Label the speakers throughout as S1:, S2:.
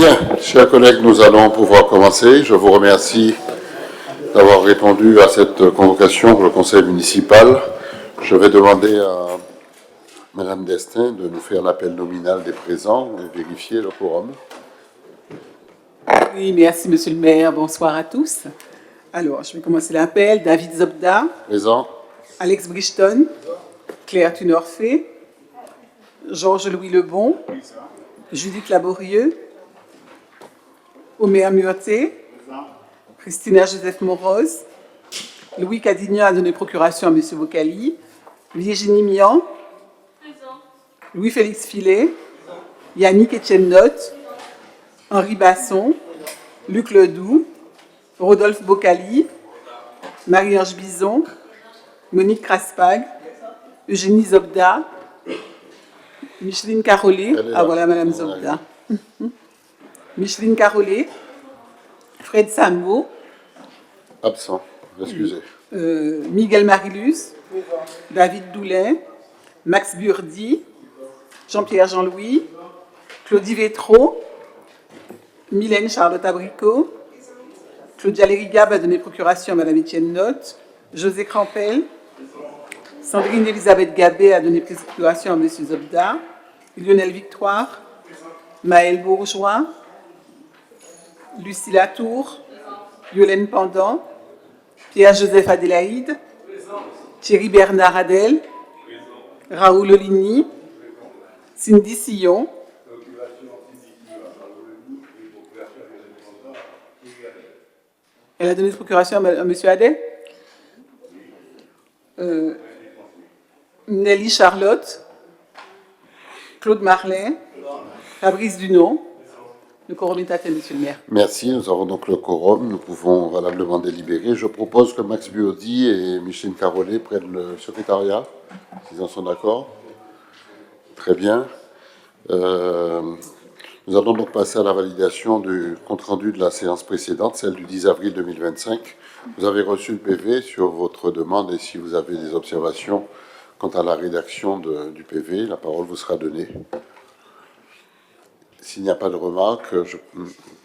S1: Bien, chers collègues, nous allons pouvoir commencer. Je vous remercie d'avoir répondu à cette convocation pour le conseil municipal. Je vais demander à Madame Destin de nous faire l'appel nominal des présents et vérifier le quorum.
S2: Oui, merci Monsieur le maire. Bonsoir à tous. Alors, je vais commencer l'appel. David Zobda,
S1: Présent.
S2: Alex Brichton, Claire Tunorfé, Georges-Louis Lebon, Judith Laborieux, Omer Muoté, Christina Joseph Moroz, Louis Cadignan a donné procuration à Monsieur Vocali, Virginie Mian, Louis-Félix Filet, Yannick Etienne Notte, Henri Basson, Luc Ledoux, Rodolphe Bocali, Marie-Ange Bison, Monique Craspag, Eugénie Zobda, Micheline Carolé. Ah voilà, Madame Zobda. Micheline Carolé, Fred Samo,
S1: Absent. Excusez.
S2: Miguel Marilus, David Doulin, Max Burdi, Jean-Pierre Jean-Louis, Claudie Vétro, Mylène Charlotte Abricot, Claudia Lérigab a donné procuration à Madame Étienne Notte, José Crampel, Sandrine Elisabeth Gabé a donné procuration à Monsieur Zobda, Lionel Victoire, Maël Bourgeois, Lucie Latour, Yolène Pendant, Pierre-Joseph Adélaïde, Thierry Bernard Adel, Raoul Oligny, Cindy Sillon, elle a donné procuration à M. Adel, Nelly Charlotte, Claude Marlin, Fabrice Dunon. Le quorum est atteint, Monsieur le maire.
S1: Merci, nous avons donc le quorum, nous pouvons valablement délibérer. Je propose que Max Burdi et Micheline Carolé prennent le secrétariat, s'ils en sont d'accord. Très bien. Nous allons donc passer à la validation du compte-rendu de la séance précédente, celle du 10 avril 2025. Vous avez reçu le PV sur votre demande et si vous avez des observations quant à la rédaction du PV, la parole vous sera donnée. S'il n'y a pas de remarques, je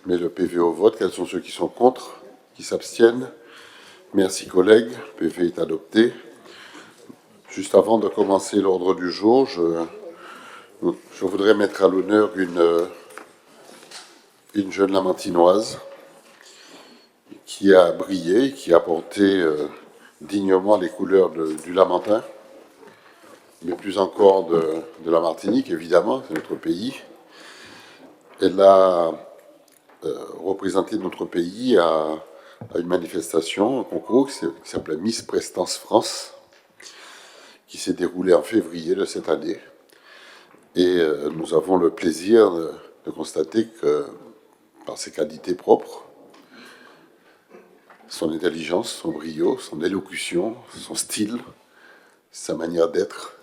S1: mets le PV au vote. Quels sont ceux qui sont contre, qui s'abstiennent? Merci collègues, le PV est adopté. Juste avant de commencer l'ordre du jour, je voudrais mettre à l'honneur une jeune lamentinoise qui a brillé, qui a porté dignement les couleurs du Lamentin, mais plus encore de la Martinique, évidemment, c'est notre pays. Elle a représenté notre pays à une manifestation, un concours qui s'appelait Miss Prestance France, qui s'est déroulé en février de cette année. Et nous avons le plaisir de constater que, par ses qualités propres, son intelligence, son brio, son élocution, son style, sa manière d'être,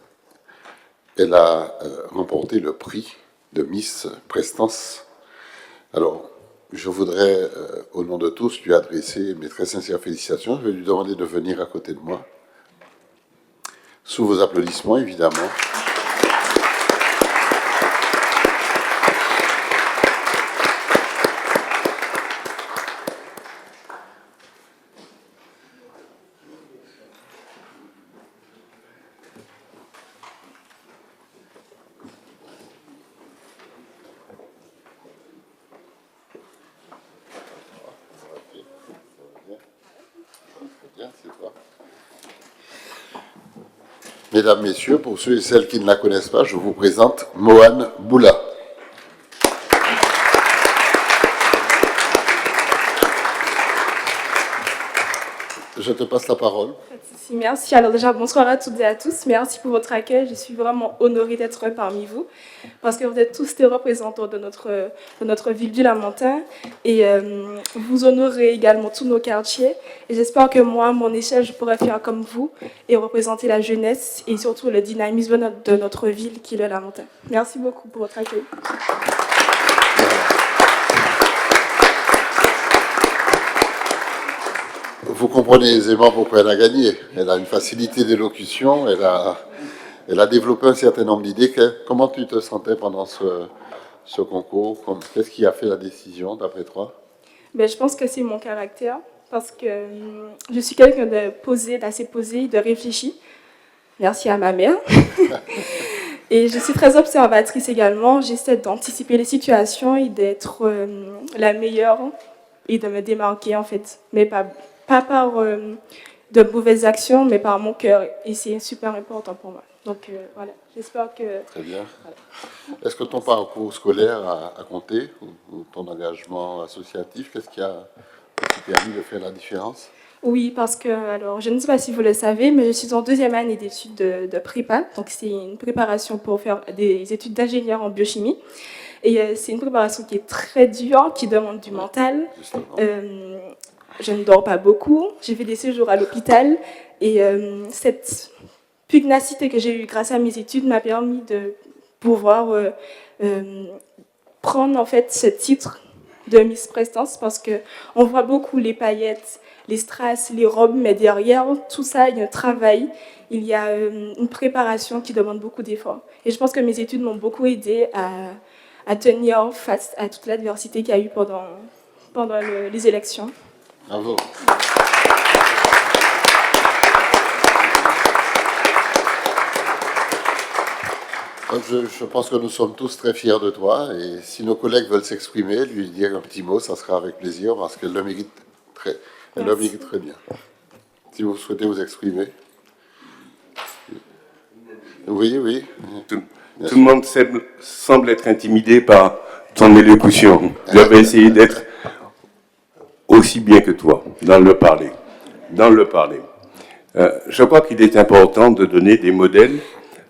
S1: elle a remporté le prix de Miss Prestance. Alors, je voudrais, au nom de tous, lui adresser mes très sincères félicitations. Je vais lui demander de venir à côté de moi, sous vos applaudissements, évidemment. Mesdames, Messieurs, pour ceux et celles qui ne la connaissent pas, je vous présente Mohan Boula. Je te passe la parole.
S3: Merci. Alors déjà, bonsoir à toutes et à tous. Merci pour votre accueil. Je suis vraiment honorée d'être parmi vous parce que vous êtes tous des représentants de notre ville du Lamentin et vous honorez également tous nos quartiers. Et j'espère que moi, à mon échelle, je pourrai faire comme vous et représenter la jeunesse et surtout le dynamisme de notre ville qui est le Lamentin. Merci beaucoup pour votre accueil.
S1: Vous comprenez aisément pourquoi elle a gagné. Elle a une facilité d'élocution, elle a développé un certain nombre d'idées. Comment tu te sentais pendant ce concours? Qu'est-ce qui a fait la décision, d'après toi?
S3: Ben, je pense que c'est mon caractère, parce que je suis quelqu'un de posé, d'assez posé, de réfléchi. Merci à ma mère. Et je suis très observatrice également. J'essaie d'anticiper les situations et d'être la meilleure et de me démarquer, en fait. Mais pas par de mauvaises actions, mais par mon cœur. Et c'est super important pour moi. Donc voilà, j'espère que...
S1: Très bien.
S3: Voilà.
S1: Est-ce que ton parcours scolaire a compté, ou ton engagement associatif, qu'est-ce qui a permis de faire la différence?
S3: Oui, parce que, alors, je ne sais pas si vous le savez, mais je suis en 2e année d'études de prépa. Donc, c'est une préparation pour faire des études d'ingénieur en biochimie. Et c'est une préparation qui est très dure, qui demande du mental. Je ne dors pas beaucoup. J'ai fait des séjours à l'hôpital. Et cette pugnacité que j'ai eue grâce à mes études m'a permis de pouvoir prendre, en fait, ce titre de Miss Prestance, parce qu'on voit beaucoup les paillettes, les strass, les robes, mais derrière tout ça, il y a un travail, il y a une préparation qui demande beaucoup d'efforts. Et je pense que mes études m'ont beaucoup aidé à tenir face à toute l'adversité qu'il y a eu pendant les élections.
S1: Bravo. Je pense que nous sommes tous très fiers de toi, et si nos collègues veulent s'exprimer, lui dire un petit mot, ça sera avec plaisir, parce qu'elle le mérite très bien. Si vous souhaitez vous exprimer. Oui.
S4: Tout le monde semble être intimidé par ton élocution. J'avais essayé d'être aussi bien que toi dans le parler. Je crois qu'il est important de donner des modèles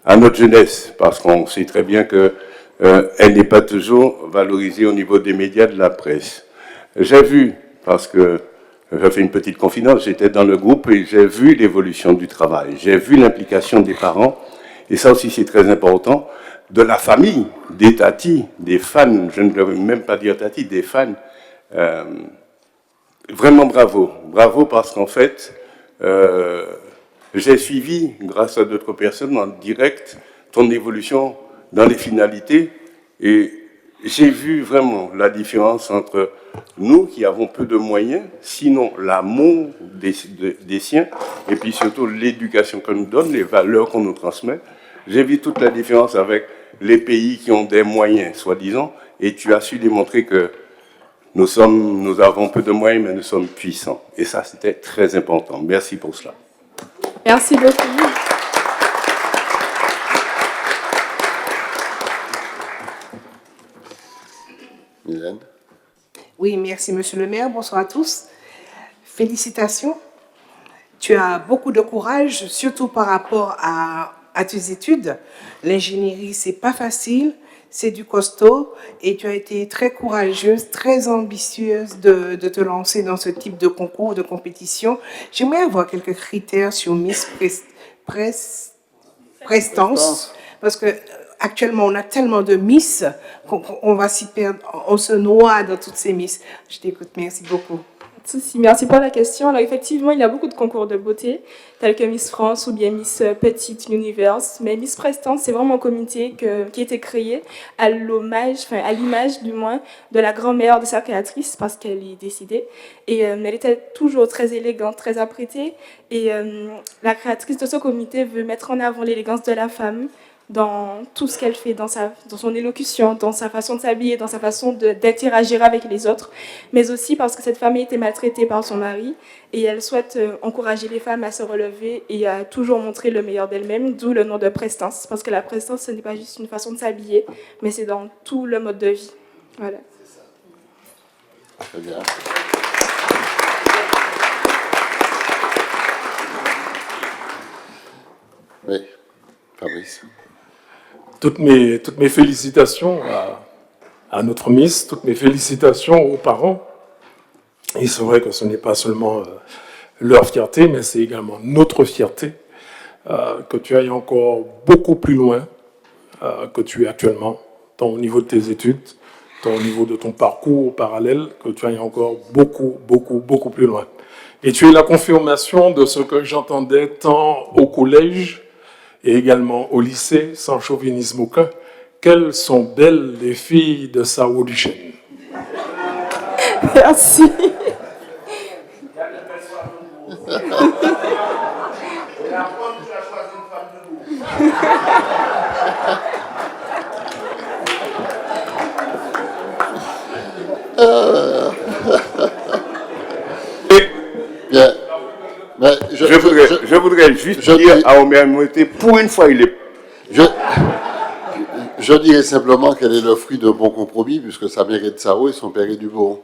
S4: à notre jeunesse, parce qu'on sait très bien qu'elle n'est pas toujours valorisée au niveau des médias, de la presse. J'ai vu, parce que je fais une petite confidence, j'étais dans le groupe et j'ai vu l'évolution du travail, j'ai vu l'implication des parents, et ça aussi c'est très important, de la famille, des tatis, des fans, je ne veux même pas dire tatis, des fans. Vraiment bravo parce qu'en fait, j'ai suivi, grâce à d'autres personnes en direct, ton évolution dans les finalités, et j'ai vu vraiment la différence entre nous qui avons peu de moyens, sinon l'amour des siens, et puis surtout l'éducation qu'on nous donne, les valeurs qu'on nous transmet. J'ai vu toute la différence avec les pays qui ont des moyens, soi-disant, et tu as su démontrer que nous avons peu de moyens, mais nous sommes puissants. Et ça, c'était très important. Merci pour cela.
S3: Merci beaucoup.
S1: Mylène?
S5: Oui, merci Monsieur le maire. Bonsoir à tous. Félicitations. Tu as beaucoup de courage, surtout par rapport à tes études. L'ingénierie, c'est pas facile, c'est du costaud, et tu as été très courageuse, très ambitieuse de te lancer dans ce type de concours, de compétition. J'aimerais avoir quelques critères sur Miss Prestance, parce que actuellement on a tellement de Miss qu'on va s'y perdre, on se noie dans toutes ces Miss. Je t'écoute, merci beaucoup.
S3: Merci pour la question. Alors effectivement, il y a beaucoup de concours de beauté, tels que Miss France ou bien Miss Petite Universe. Mais Miss Prestance, c'est vraiment un comité qui a été créé à l'image du moins, de la grand-mère de sa créatrice, parce qu'elle est décédée. Et elle était toujours très élégante, très apprêtée. Et la créatrice de ce comité veut mettre en avant l'élégance de la femme dans tout ce qu'elle fait, dans son élocution, dans sa façon de s'habiller, dans sa façon d'interagir avec les autres, mais aussi parce que cette femme a été maltraitée par son mari et elle souhaite encourager les femmes à se relever et à toujours montrer le meilleur d'elles-mêmes, d'où le nom de prestance, parce que la prestance, ce n'est pas juste une façon de s'habiller, mais c'est dans tout le mode de vie. Voilà.
S1: Très bien. Oui, Fabrice.
S6: Toutes mes félicitations à notre Miss, toutes mes félicitations aux parents. Et c'est vrai que ce n'est pas seulement leur fierté, mais c'est également notre fierté que tu ailles encore beaucoup plus loin que tu es actuellement, tant au niveau de tes études, tant au niveau de ton parcours parallèle, que tu ailles encore beaucoup plus loin. Et tu es la confirmation de ce que j'entendais tant au collège et également au lycée, sans chauvinisme aucun, Quelles sont belles les filles de Sao du Chêne.
S3: Merci.
S1: Bien. Mais
S4: Je voudrais juste dire à Omer Moueté, pour une fois, il est...
S1: Je dirais simplement qu'elle est le fruit d'un bon compromis, puisque sa mère est de Sao et son père est du Beau.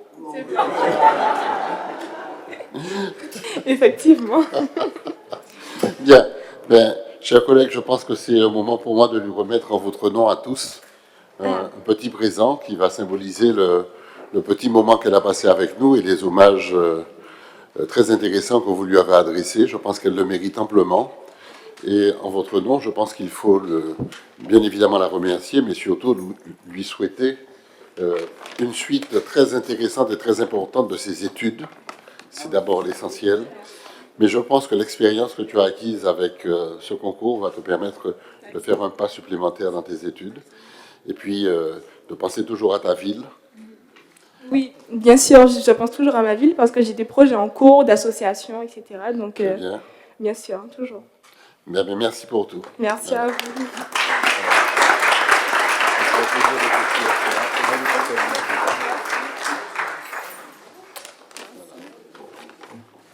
S3: Effectivement.
S1: Bien. Bien. Chers collègues, je pense que c'est le moment pour moi de lui remettre en votre nom à tous un petit présent qui va symboliser le petit moment qu'elle a passé avec nous et les hommages très intéressants que vous lui avez adressés. Je pense qu'elle le mérite amplement. Et en votre nom, je pense qu'il faut bien évidemment la remercier, mais surtout lui souhaiter une suite très intéressante et très importante de ses études. C'est d'abord l'essentiel. Mais je pense que l'expérience que tu as acquise avec ce concours va te permettre de faire un pas supplémentaire dans tes études. Et puis de penser toujours à ta ville.
S3: Oui, bien sûr, je pense toujours à ma ville parce que j'ai des projets en cours, d'associations, etc. Donc, bien sûr, toujours.
S1: Bien, merci pour tout.
S3: Merci à vous.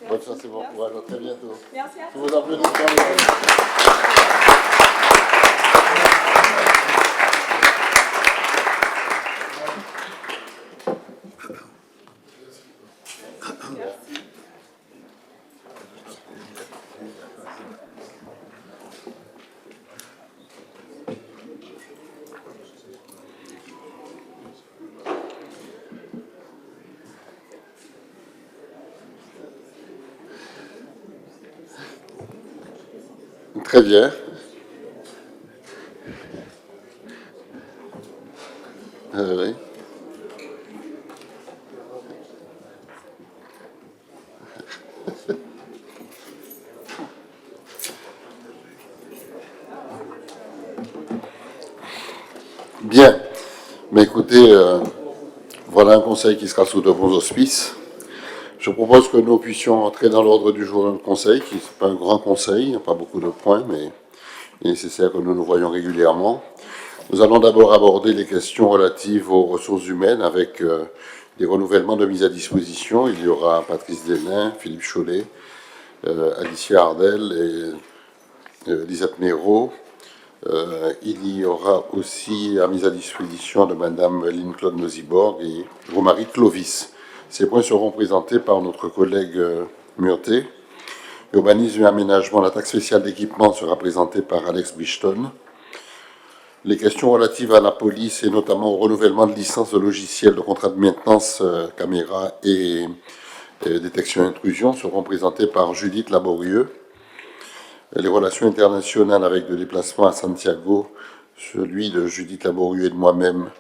S1: Bonne chance et bon courage. À très bientôt.
S3: Merci à
S1: tous vos applaudissements. Très bien. Oui. Bien. Mais écoutez, voilà un conseil qui sera sous de bons auspices. Je propose que nous puissions entrer dans l'ordre du jour de notre conseil, qui n'est pas un grand conseil, il n'y a pas beaucoup de points, mais il est nécessaire que nous nous voyions régulièrement. Nous allons d'abord aborder les questions relatives aux ressources humaines avec des renouvellements de mise à disposition. Il y aura Patrice Deslin, Philippe Chollet, Alicia Ardel et Lisette Méraud. Il y aura aussi la mise à disposition de Madame Lynne-Claude Nosiborg et Romaric Clovis. Ces points seront présentés par notre collègue Murté. Urbanisme et aménagement, la taxe spéciale d'équipement sera présentée par Alex Bridgeton. Les questions relatives à la police et notamment au renouvellement de licences de logiciels de contrat de maintenance, caméra et détection intrusion seront présentées par Judith Laborieux. Les relations internationales avec le déplacement à Santiago, celui de Judith Laborieux et de moi-même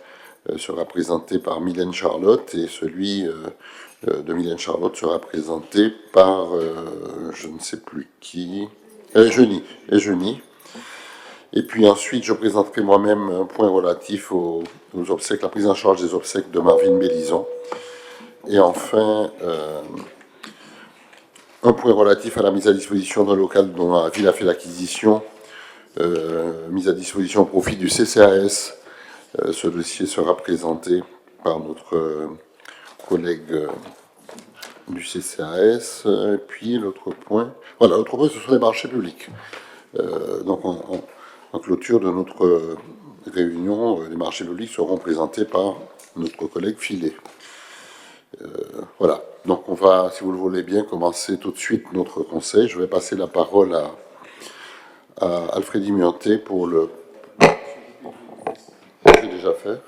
S1: sera présenté par Mylène Charlotte et celui de Mylène Charlotte sera présenté par je ne sais plus qui, Eugénie. Et puis ensuite, je présenterai moi-même un point relatif aux obsèques, la prise en charge des obsèques de Marvin Bélison. Et enfin, un point relatif à la mise à disposition d'un local dont la ville a fait l'acquisition, mise à disposition au profit du CCAS. Ce dossier sera présenté par notre collègue du CCAS. Et puis l'autre point, voilà, l'autre point, ce sont les marchés publics. Donc en clôture de notre réunion, les marchés publics seront présentés par notre collègue Filet. Voilà, donc on va, si vous le voulez bien, commencer tout de suite notre conseil. Je vais passer la parole à Alfredi Murté pour le... C'est déjà fait.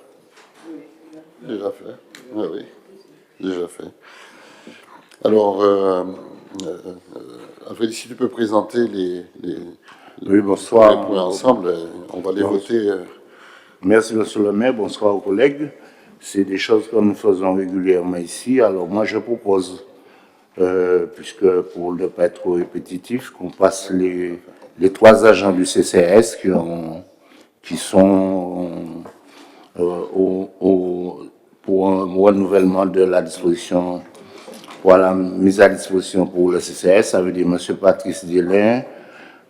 S1: Déjà fait. Oui, oui, déjà fait. Alors, Alfredi, si tu peux présenter
S7: oui, bonsoir.
S1: les points ensemble, on va les voter.
S7: Merci, monsieur le maire. Bonsoir aux collègues. C'est des choses que nous faisons régulièrement ici. Alors, moi, je propose, puisque pour ne pas être trop répétitif, qu'on passe les 3 agents du CCS qui sont pour un renouvellement de la disposition, pour la mise à disposition pour le CCS, ça veut dire M. Patrice Délin,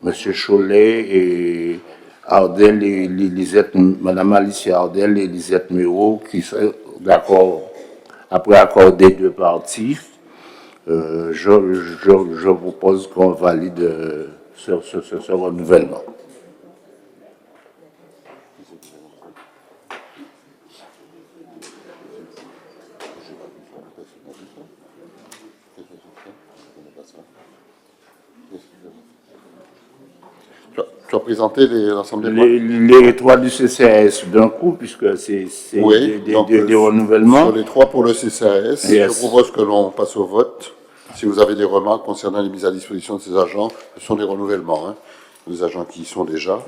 S7: M. Cholet et Ardel et Lisette, Mme Alicia Ardel et Lisette Méraud, qui sont d'accord, après accord des deux parties. Je propose qu'on valide ce renouvellement.
S1: Tu as présenté l'ensemble des points?
S7: Les trois du CCAS d'un coup, puisque c'est
S1: Oui,
S7: des renouvellements.
S1: Sur les trois pour le CCAS,
S7: Yes.
S1: je propose que l'on passe au vote. Si vous avez des remarques concernant les mises à disposition de ces agents, ce sont des renouvellements, hein, des agents qui y sont déjà.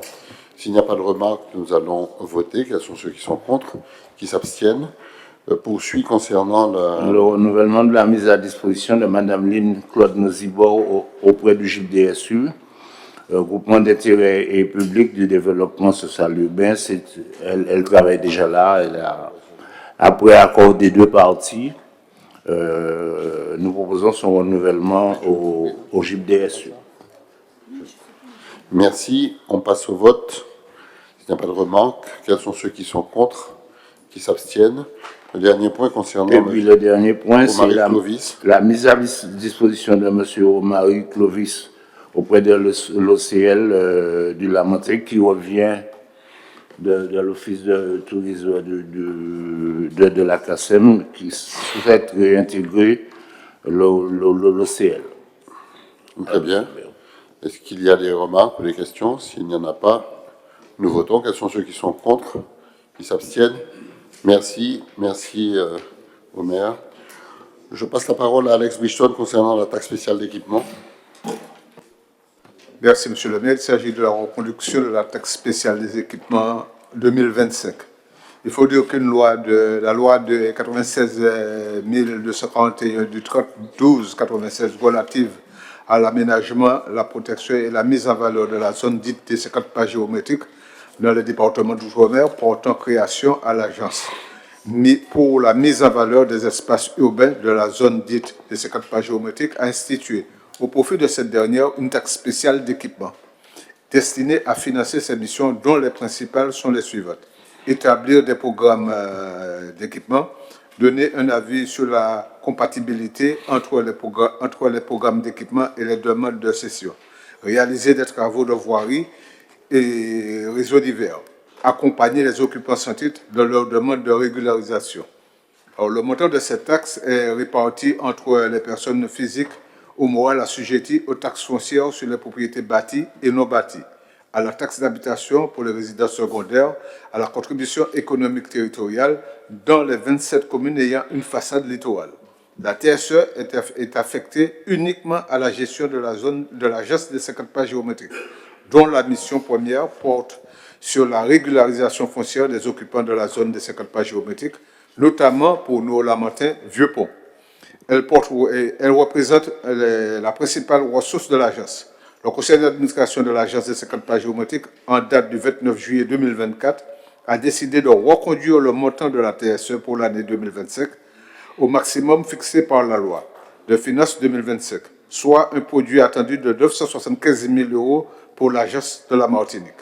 S1: S'il n'y a pas de remarques, nous allons voter. Quels sont ceux qui sont contre, qui s'abstiennent? Poursuit concernant
S7: Le renouvellement de la mise à disposition de Mme Lynn Claude Nozibor auprès du GIPDSU, groupement d'intérêt et public du développement social urbain. Elle travaille déjà là. Après accord des deux parties, nous proposons son renouvellement au GIPDSU.
S1: Merci. On passe au vote. S'il n'y a pas de remarques, quels sont ceux qui sont contre, qui s'abstiennent? Le dernier point concernant
S7: Et puis le dernier point, c'est
S1: Clovis.
S7: la mise à disposition de M. Omari Clovis auprès de l'OCL du Lamentin, qui revient de l'Office de tourisme de la CACEM, qui souhaite réintégrer l'OCL.
S1: Très bien. Est-ce qu'il y a des remarques ou des questions? S'il n'y en a pas, nous votons. Quels sont ceux qui sont contre, qui s'abstiennent? Merci. Merci au maire. Je passe la parole à Alex Bridgton concernant la taxe spéciale d'équipement.
S8: Merci, Monsieur le maire. Il s'agit de la reconduction de la taxe spéciale des équipements 2025. Il faut dire qu'une loi la loi de 96 241 du 30/12/96 relative à l'aménagement, la protection et la mise en valeur de la zone dite des 50 pas géométriques dans le département d'Outre-mer portant création à l'agence pour la mise en valeur des espaces urbains de la zone dite des 50 pas géométriques a institué au profit de cette dernière une taxe spéciale d'équipement destinée à financer ces missions dont les principales sont les suivantes. Établir des programmes d'équipement, donner un avis sur la compatibilité entre les programmes d'équipement et les demandes de cession, réaliser des travaux de voirie et réseaux divers, accompagner les occupants sans titre dans leur demande de régularisation. Alors, le montant de cette taxe est réparti entre les personnes physiques ou morales assujetties aux taxes foncières sur les propriétés bâties et non bâties, à la taxe d'habitation pour les résidences secondaires, à la contribution économique territoriale dans les 27 communes ayant une façade littorale. La TSE est affectée uniquement à la gestion de la zone de l'agence des 50 pas géométriques, dont la mission première porte sur la régularisation foncière des occupants de la zone des 50 pas géométriques, notamment pour nos Lamentins Vieux-Pont. Elle représente la principale ressource de l'agence. Le conseil d'administration de l'agence des 50 pas géométriques, en date du 29 juillet 2024, a décidé de reconduire le montant de la TSE pour l'année 2025 au maximum fixé par la loi de finances 2025, soit un produit attendu de 975 000 € pour l'agence de la Martinique.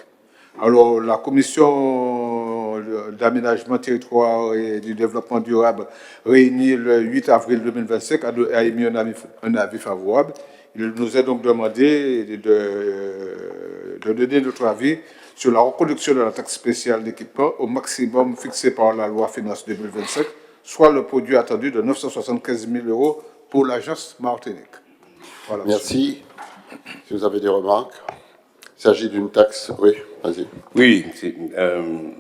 S8: Alors, la commission d'aménagement territoire et du développement durable, réunie le 8 avril 2025, a émis un avis favorable. Il nous est donc demandé de donner notre avis sur la reconduction de la taxe spéciale d'équipement au maximum fixé par la loi Finances 2025, soit le produit attendu de 975 000 € pour l'agence Martinique. Voilà.
S1: Merci. Si vous avez des remarques, il s'agit d'une taxe. Oui, vas-y.
S4: Oui,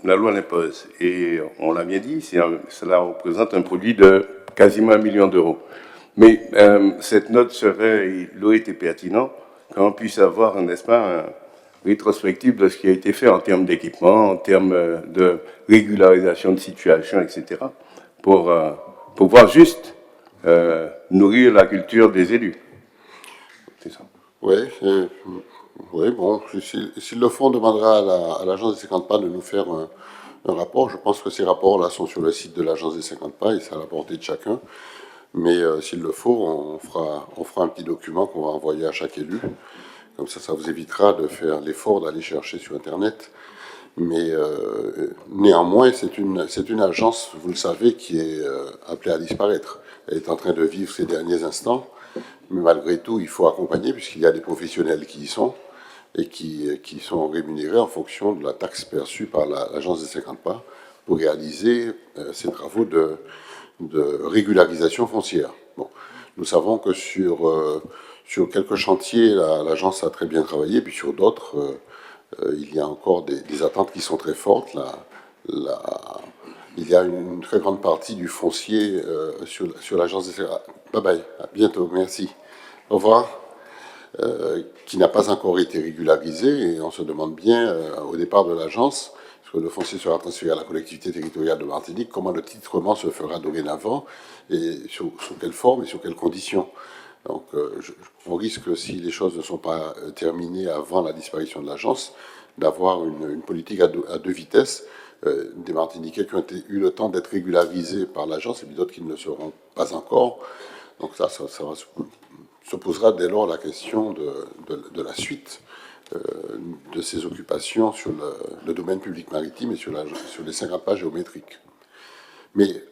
S4: la loi l'impose. Et on l'a bien dit, cela représente un produit de quasiment 1 million d'euros. Mais cette note il aurait été pertinent qu'on puisse avoir, n'est-ce pas, un rétrospective de ce qui a été fait en termes d'équipement, en termes de régularisation de situation, etc., pour pouvoir juste nourrir la culture des élus. C'est ça.
S1: Oui, bon, s'ils le font, on demandera à l'agence des 50 pas de nous faire un rapport. Je pense que ces rapports-là sont sur le site de l'Agence des 50 pas et c'est à la portée de chacun. Mais s'il le faut, on fera un petit document qu'on va envoyer à chaque élu. Comme ça vous évitera de faire l'effort d'aller chercher sur Internet. Mais néanmoins, c'est une agence, vous le savez, qui est appelée à disparaître. Elle est en train de vivre ses derniers instants. Mais malgré tout, il faut accompagner, puisqu'il y a des professionnels qui y sont et qui sont rémunérés en fonction de la taxe perçue par l'Agence des 50 pas pour réaliser ces travaux de régularisation foncière. Bon, nous savons que sur quelques chantiers, l'agence a très bien travaillé, puis sur d'autres, il y a encore des attentes qui sont très fortes. Il y a une très grande partie du foncier sur l'agence des... Bye bye, à bientôt, merci. Au revoir. Qui n'a pas encore été régularisé, et on se demande bien, au départ de l'agence, parce que le foncier sera transféré à la collectivité territoriale de Martinique, comment le titrement se fera dorénavant, et sous quelle forme et sous quelles conditions. Donc, on risque, si les choses ne sont pas terminées avant la disparition de l'agence, d'avoir une politique à deux vitesses, des Martiniquais qui ont eu le temps d'être régularisés par l'agence, et puis d'autres qui ne le seront pas encore. Donc ça se posera dès lors la question de la suite de ces occupations sur le domaine public maritime et sur les 50 pas géométriques. Mais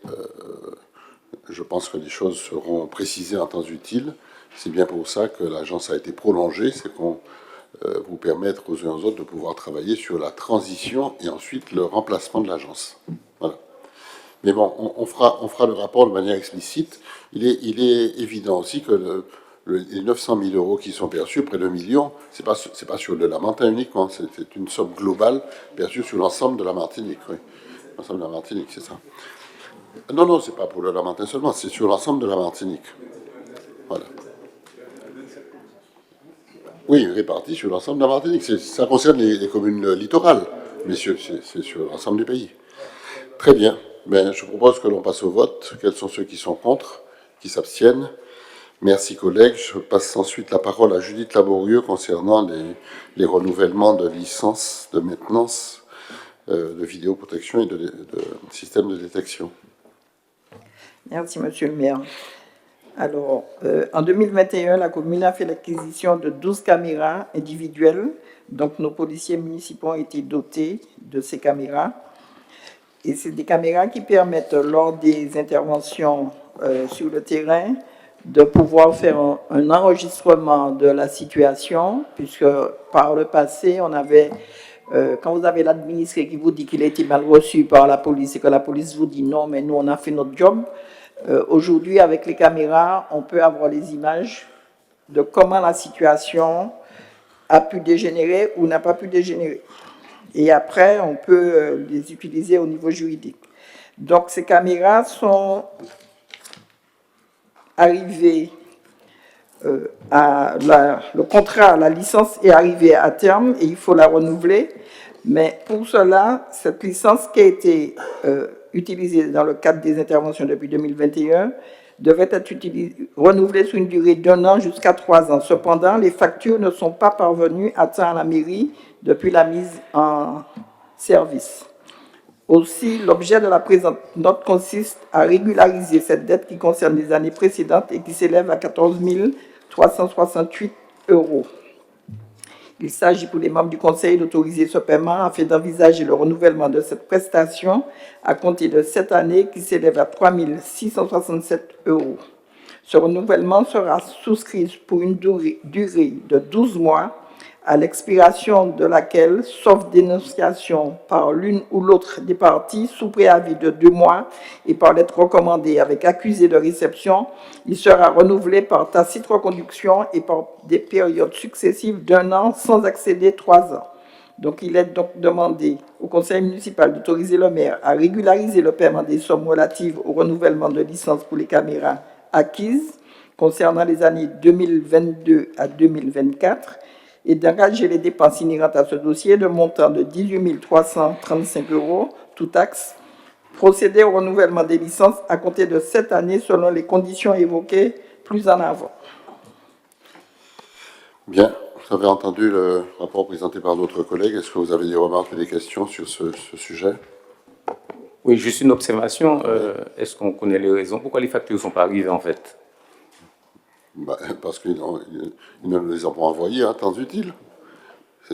S1: je pense que les choses seront précisées en temps utile. C'est bien pour ça que l'agence a été prolongée, c'est qu'on vous permettre aux uns aux autres de pouvoir travailler sur la transition et ensuite le remplacement de l'agence. Voilà. Mais bon, on fera le rapport de manière explicite. Il est évident aussi que les 900 000 euros qui sont perçus, près de 1 million, c'est pas sur le Lamentin uniquement, c'est une somme globale perçue sur l'ensemble de la Martinique. Oui. L'ensemble de la Martinique, c'est ça. Non, c'est pas pour le Lamentin seulement, c'est sur l'ensemble de la Martinique. Voilà. Oui, réparti sur l'ensemble de la Martinique. Ça concerne les communes littorales, mais c'est sur l'ensemble du pays. Très bien. Ben, je propose que l'on passe au vote. Quels sont ceux qui sont contre, qui s'abstiennent? Merci, collègues. Je passe ensuite la parole à Judith Laborieux concernant les renouvellements de licences de maintenance de vidéoprotection et de système de détection.
S9: Merci, Monsieur le maire. Alors, en 2021, la commune a fait l'acquisition de 12 caméras individuelles. Donc, nos policiers municipaux ont été dotés de ces caméras. Et c'est des caméras qui permettent, lors des interventions sur le terrain, de pouvoir faire un enregistrement de la situation, puisque par le passé, on avait, quand vous avez l'administré qui vous dit qu'il a été mal reçu par la police et que la police vous dit non, mais nous, on a fait notre job, aujourd'hui, avec les caméras, on peut avoir les images de comment la situation a pu dégénérer ou n'a pas pu dégénérer. Et après, on peut les utiliser au niveau juridique. Donc, ces caméras sont arrivées le contrat, la licence est arrivée à terme et il faut la renouveler. Mais pour cela, cette licence qui a été utilisée dans le cadre des interventions depuis 2021 devrait être renouvelée sur une durée d'1 an jusqu'à 3 ans. Cependant, les factures ne sont pas parvenues à temps à la mairie depuis la mise en service. Aussi, l'objet de la présente note consiste à régulariser cette dette qui concerne les années précédentes et qui s'élève à 14 368 €. Il s'agit pour les membres du Conseil d'autoriser ce paiement afin d'envisager le renouvellement de cette prestation à compter de cette année qui s'élève à 3 667 €. Ce renouvellement sera souscrit pour une durée de 12 mois à l'expiration de laquelle, sauf dénonciation par l'une ou l'autre des parties, sous préavis de 2 mois et par lettre recommandée avec accusé de réception, il sera renouvelé par tacite reconduction et par des périodes successives d'1 an sans excéder 3 ans. Donc, il est donc demandé au conseil municipal d'autoriser le maire à régulariser le paiement des sommes relatives au renouvellement de licence pour les caméras acquises concernant les années 2022 à 2024 et d'engager les dépenses inhérentes à ce dossier de montant de 18 335 €, tout taxe, procéder au renouvellement des licences à compter de cette année selon les conditions évoquées plus en avant.
S1: Bien, vous avez entendu le rapport présenté par d'autres collègues. Est-ce que vous avez des remarques ou des questions sur ce sujet?
S10: Oui, juste une observation. Est-ce qu'on connaît les raisons pourquoi les factures ne sont pas arrivées en fait?
S1: Parce qu'ils ne les ont pas envoyées à temps utile.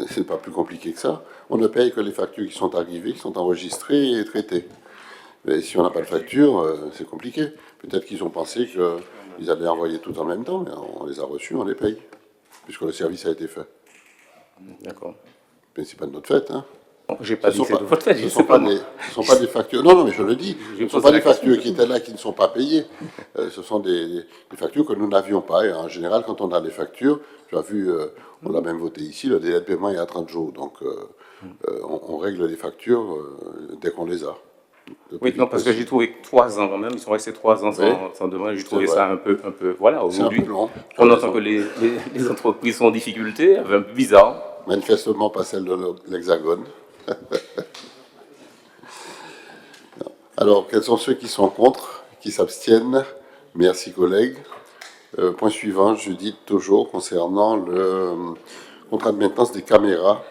S1: C'est pas plus compliqué que ça. On ne paye que les factures qui sont arrivées, qui sont enregistrées et traitées. Mais si on n'a pas de facture, c'est compliqué. Peut-être qu'ils ont pensé qu'ils allaient envoyer tout en même temps, mais on les a reçus, on les paye, puisque le service a été fait.
S10: D'accord.
S1: Mais c'est pas de notre fait, hein.
S10: J'ai pas dit que c'est de votre fait.
S1: Ce ne sont pas des factures. Non, mais je le dis. Ce ne sont pas des factures qui étaient là qui ne sont pas payées. Ce sont des factures que nous n'avions pas. Et en général, quand on a des factures, tu as vu, on l'a même voté ici, le délai de paiement est à 30 jours. Donc, on règle les factures dès qu'on les a.
S10: Oui, non, parce que j'ai trouvé 3 ans quand même. Ils sont restés 3 ans sans demande. J'ai trouvé ça un peu. Voilà, aujourd'hui, on entend que les entreprises sont en difficulté. Un peu bizarre.
S1: Manifestement pas celle de l'Hexagone. Alors, quels sont ceux qui sont contre, qui s'abstiennent? Merci, collègues. Point suivant, Judith, toujours concernant le contrat de maintenance des caméras.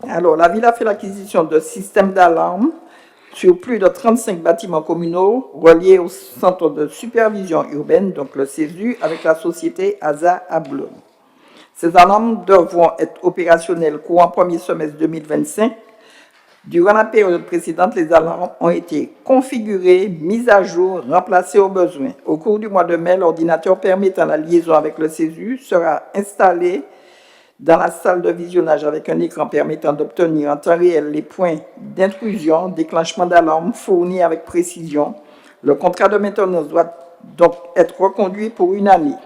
S9: Alors, la ville a fait l'acquisition de systèmes d'alarme sur plus de 35 bâtiments communaux reliés au centre de supervision urbaine, donc le CESU, avec la société ASA à Blum. Ces alarmes devront être opérationnelles courant premier semestre 2025. Durant la période précédente, les alarmes ont été configurées, mises à jour, remplacées au besoin. Au cours du mois de mai, l'ordinateur permettant la liaison avec le CESU sera installé dans la salle de visionnage avec un écran permettant d'obtenir en temps réel les points d'intrusion, déclenchement d'alarme fournis avec précision. Le contrat de maintenance doit donc être reconduit pour 1 année.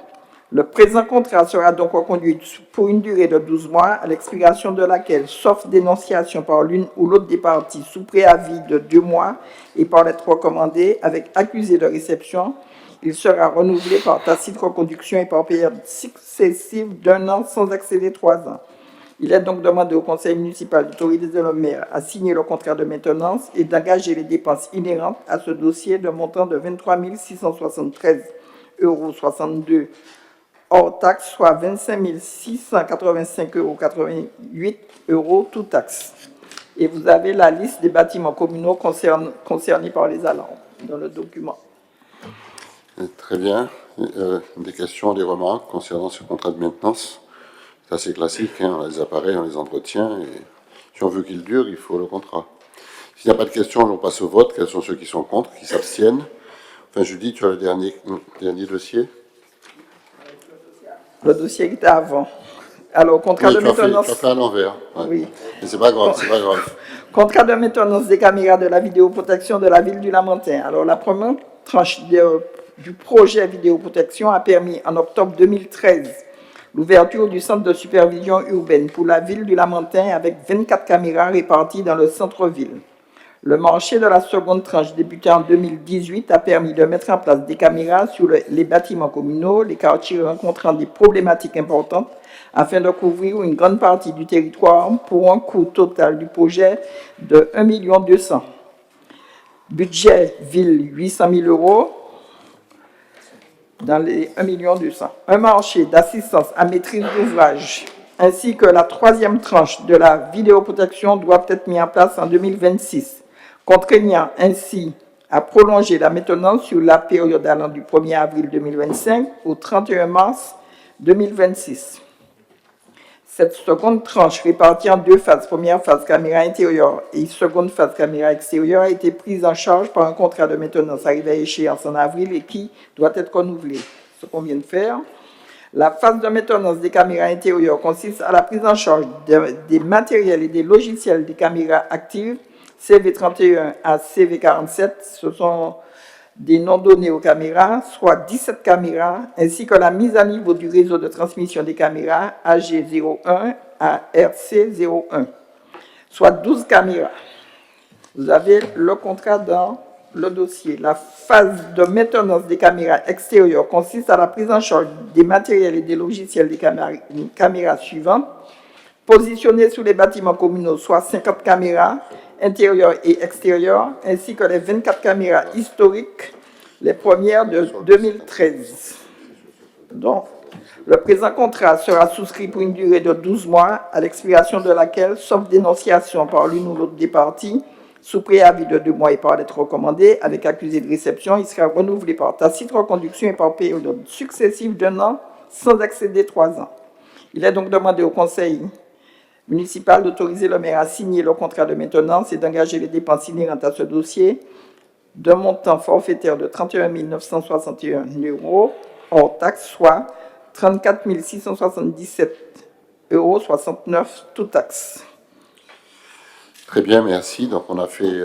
S9: Le présent contrat sera donc reconduit pour une durée de 12 mois, à l'expiration de laquelle, sauf dénonciation par l'une ou l'autre des parties sous préavis de 2 mois et par lettre recommandée avec accusé de réception, il sera renouvelé par tacite reconduction et par période successive d'1 an sans excéder 3 ans. Il est donc demandé au conseil municipal d'autoriser le maire à signer le contrat de maintenance et d'engager les dépenses inhérentes à ce dossier d'un montant de 23 673,62 € hors taxe, soit 25 685,88 € tout taxe. Et vous avez la liste des bâtiments communaux concernés par les alarmes dans le document.
S1: Très bien. Des questions, des remarques concernant ce contrat de maintenance? C'est assez classique, hein, on a les appareils, on les entretient, et si on veut qu'il dure, il faut le contrat. S'il n'y a pas de questions, on passe au vote. Quels sont ceux qui sont contre, qui s'abstiennent? Enfin, Judy, tu as le dernier dossier?
S9: Le dossier qui était avant. Alors, contrat de maintenance.
S1: Tu as fait à l'envers. Ouais.
S9: Oui.
S1: Mais c'est pas grave, c'est pas grave.
S9: Contrat de maintenance des caméras de la vidéoprotection de la ville du Lamentin. Alors, la première tranche du projet vidéoprotection a permis, en octobre 2013, l'ouverture du centre de supervision urbaine pour la ville du Lamentin avec 24 caméras réparties dans le centre-ville. Le marché de la seconde tranche débuté en 2018 a permis de mettre en place des caméras sur les bâtiments communaux, les quartiers rencontrant des problématiques importantes, afin de couvrir une grande partie du territoire pour un coût total du projet de 1 200 000 €. Budget ville 800 000 € dans les 1 200 000 €. Un marché d'assistance à maîtrise d'ouvrage ainsi que la troisième tranche de la vidéoprotection doivent être mis en place en 2026. Contraignant ainsi à prolonger la maintenance sur la période allant du 1er avril 2025 au 31 mars 2026. Cette seconde tranche, répartie en 2 phases, première phase caméra intérieure et seconde phase caméra extérieure, a été prise en charge par un contrat de maintenance arrivé à échéance en avril et qui doit être renouvelé. Ce qu'on vient de faire. La phase de maintenance des caméras intérieures consiste à la prise en charge des matériels et des logiciels des caméras actives CV31 à CV47, ce sont des noms donnés aux caméras, soit 17 caméras, ainsi que la mise à niveau du réseau de transmission des caméras AG01 à RC01, soit 12 caméras. Vous avez le contrat dans le dossier. La phase de maintenance des caméras extérieures consiste à la prise en charge des matériels et des logiciels des caméras suivantes, positionnées sur les bâtiments communaux, soit 50 caméras, intérieures et extérieures, ainsi que les 24 caméras historiques, les premières de 2013. Donc, Le présent contrat sera souscrit pour une durée de 12 mois, à l'expiration de laquelle, sauf dénonciation par l'une ou l'autre des parties, sous préavis de 2 mois et par lettre recommandée, avec accusé de réception, il sera renouvelé par tacite reconduction et par période successive d'1 an, sans excéder 3 ans. Il est donc demandé au Conseil municipal d'autoriser le maire à signer le contrat de maintenance et d'engager les dépenses inhérentes à ce dossier d'un montant forfaitaire de 31 961 € hors taxe, soit 34 677,69 € tout taxe.
S1: Très bien, merci. Donc, on a fait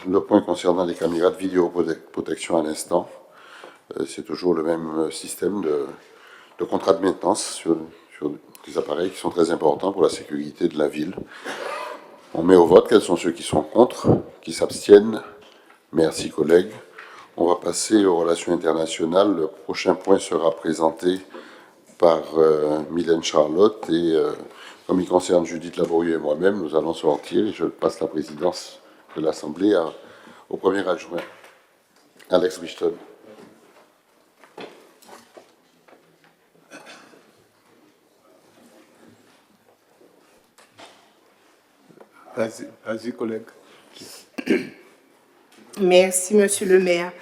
S1: le point concernant les caméras de vidéoprotection à l'instant. C'est toujours le même système de contrat de maintenance sur des appareils qui sont très importants pour la sécurité de la ville. On met au vote. Quels sont ceux qui sont contre, qui s'abstiennent? Merci, collègues. On va passer aux relations internationales. Le prochain point sera présenté par Mylène Charlotte et comme il concerne Judith Laborieux et moi-même, nous allons sortir et je passe la présidence de l'Assemblée au premier adjoint, Alex Wichton.
S8: Vas-y, collègue.
S5: Merci, Monsieur le maire.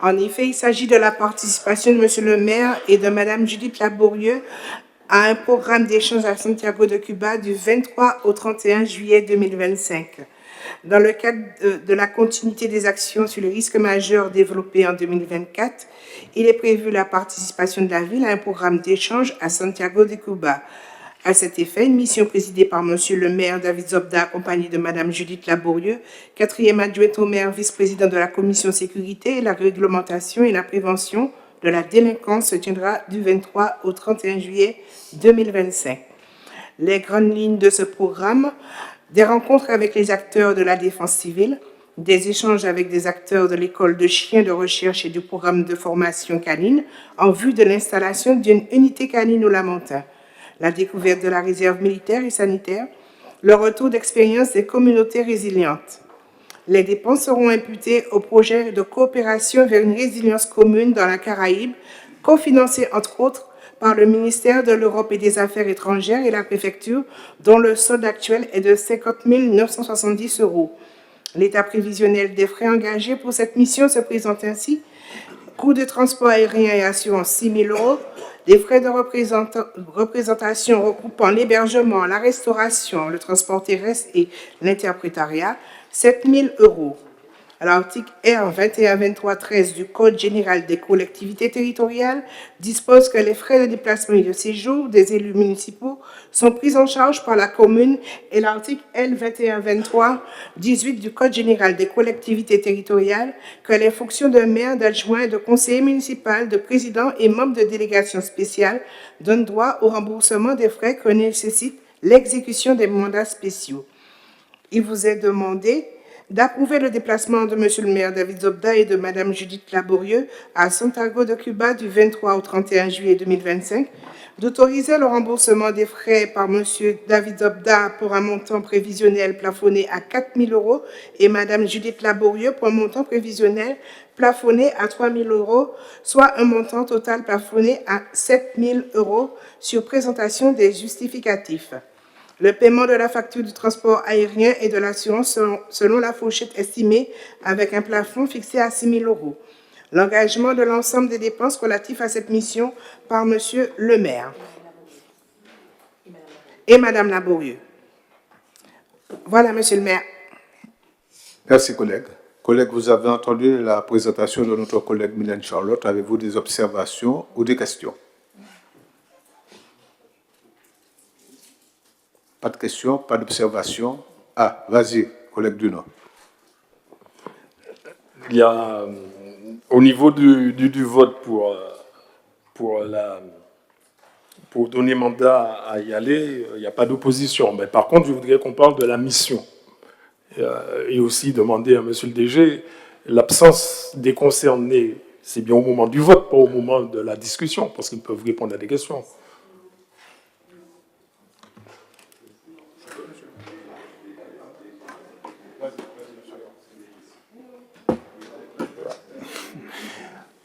S5: En effet, il s'agit de la participation de Monsieur le maire et de Madame Judith Laborieux à un programme d'échange à Santiago de Cuba du 23 au 31 juillet 2025. Dans le cadre de la continuité des actions sur le risque majeur développé en 2024, il est prévu la participation de la ville à un programme d'échange à Santiago de Cuba. À cet effet, une mission présidée par Monsieur le maire David Zobda, accompagné de Madame Judith Laborieux, 4e adjointe au maire, vice-président de la commission sécurité, la réglementation et la prévention de la délinquance, se tiendra du 23 au 31 juillet 2025. Les grandes lignes de ce programme: des rencontres avec les acteurs de la défense civile, des échanges avec des acteurs de l'école de chiens de recherche et du programme de formation canine en vue de l'installation d'une unité canine au Lamentin, la découverte de la réserve militaire et sanitaire, le retour d'expérience des communautés résilientes. Les dépenses seront imputées au projet de coopération vers une résilience commune dans la Caraïbe, cofinancé entre autres par le ministère de l'Europe et des Affaires étrangères et la préfecture, dont le solde actuel est de 50 970 €. L'état prévisionnel des frais engagés pour cette mission se présente ainsi: coût de transport aérien et assurance 6 000 €, des frais de représentation regroupant l'hébergement, la restauration, le transport terrestre et l'interprétariat, 7 000 €. À l'article R 2123-13 du Code général des collectivités territoriales dispose que les frais de déplacement et de séjour des élus municipaux sont pris en charge par la commune, et l'article L 2123-18 du Code général des collectivités territoriales que les fonctions de maire, d'adjoint, de conseiller municipal, de président et membre de délégation spéciale donnent droit au remboursement des frais que nécessite l'exécution des mandats spéciaux. Il vous est demandé d'approuver le déplacement de Monsieur le maire David Zobda et de Madame Judith Laborieux à Santiago de Cuba du 23 au 31 juillet 2025, d'autoriser le remboursement des frais par Monsieur David Zobda pour un montant prévisionnel plafonné à 4 000 € et Madame Judith Laborieux pour un montant prévisionnel plafonné à 3 000 €, soit un montant total plafonné à 7 000 € sur présentation des justificatifs. Le paiement de la facture du transport aérien et de l'assurance selon la fourchette estimée, avec un plafond fixé à 6 000 €. L'engagement de l'ensemble des dépenses relatives à cette mission par Monsieur le maire et Madame Laborieux. Voilà, Monsieur le maire.
S8: Merci, collègue. Collègue, vous avez entendu la présentation de notre collègue Mylène Charlotte. Avez-vous des observations ou des questions? Pas de questions, pas d'observations. Ah, vas-y, collègue Duno.
S6: Il y a, au niveau du vote pour donner mandat à y aller, il n'y a pas d'opposition. Mais par contre, je voudrais qu'on parle de la mission. Et aussi demander à Monsieur le DG, l'absence des concernés, c'est bien au moment du vote, pas au moment de la discussion, parce qu'ils peuvent répondre à des questions.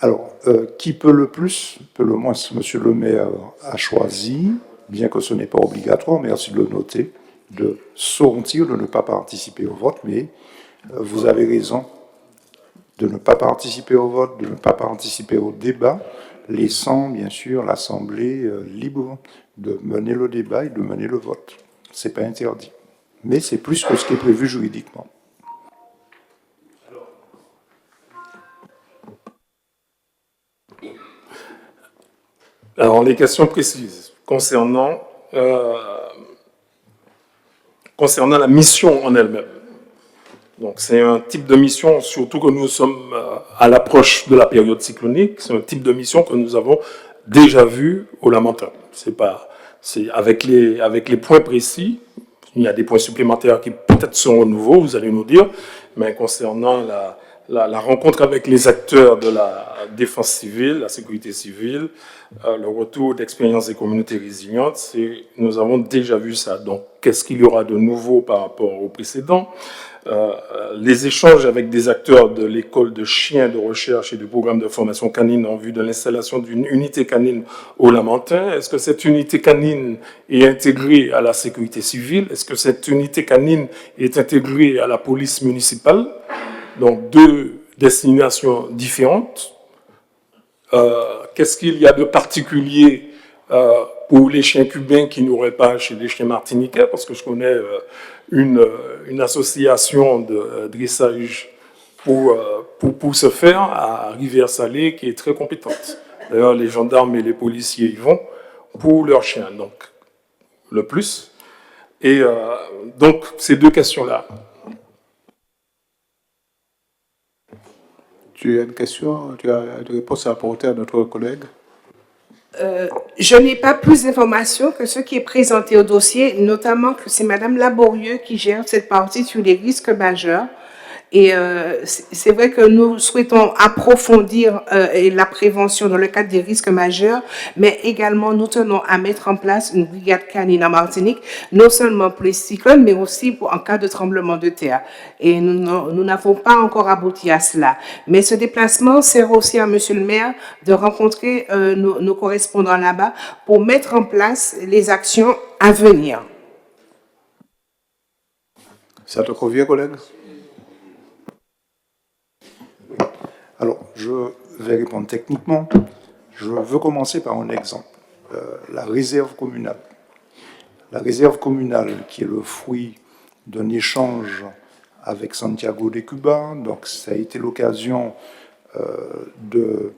S11: Alors, qui peut le plus, peut le moins, monsieur le maire a choisi, bien que ce n'est pas obligatoire, merci de le noter, de sortir, de ne pas participer au vote, mais vous avez raison de ne pas participer au vote, de ne pas participer au débat, laissant bien sûr l'Assemblée libre de mener le débat et de mener le vote. Ce n'est pas interdit. Mais c'est plus que ce qui est prévu juridiquement.
S6: Alors, les questions précises concernant la mission en elle-même. Donc, c'est un type de mission, surtout que nous sommes à l'approche de la période cyclonique, c'est un type de mission que nous avons déjà vu au Lamentin. C'est avec les points précis, il y a des points supplémentaires qui peut-être seront nouveaux, vous allez nous dire, mais concernant la rencontre avec les acteurs de la défense civile, la sécurité civile, le retour d'expérience des communautés résilientes, nous avons déjà vu ça. Donc, qu'est-ce qu'il y aura de nouveau par rapport au précédent? Les échanges avec des acteurs de l'école de chiens de recherche et du programme de formation canine en vue de l'installation d'une unité canine au Lamentin. Est-ce que cette unité canine est intégrée à la sécurité civile? Est-ce que cette unité canine est intégrée à la police municipale? Donc, deux destinations différentes. Qu'est-ce qu'il y a de particulier pour les chiens cubains qui n'auraient pas chez les chiens martiniquais? Parce que je connais une association de dressage pour ce faire à Rivière-Salée qui est très compétente. D'ailleurs, les gendarmes et les policiers y vont pour leurs chiens. Donc, le plus. Et donc, ces deux questions-là.
S8: Tu as une question, tu as une réponse à apporter à notre collègue?
S5: Je n'ai pas plus d'informations que ce qui est présenté au dossier, notamment que c'est Madame Laborieux qui gère cette partie sur les risques majeurs. Et c'est vrai que nous souhaitons approfondir la prévention dans le cadre des risques majeurs, mais également nous tenons à mettre en place une brigade canine en Martinique, non seulement pour les cyclones, mais aussi en cas de tremblement de terre. Et nous n'avons pas encore abouti à cela. Mais ce déplacement sert aussi à Monsieur le maire de rencontrer nos correspondants là-bas pour mettre en place les actions à venir.
S8: Ça te convient, collègue?
S11: Alors, je vais répondre techniquement. Je veux commencer par un exemple. La réserve communale. La réserve communale, qui est le fruit d'un échange avec Santiago de Cuba. Donc, ça a été l'occasion de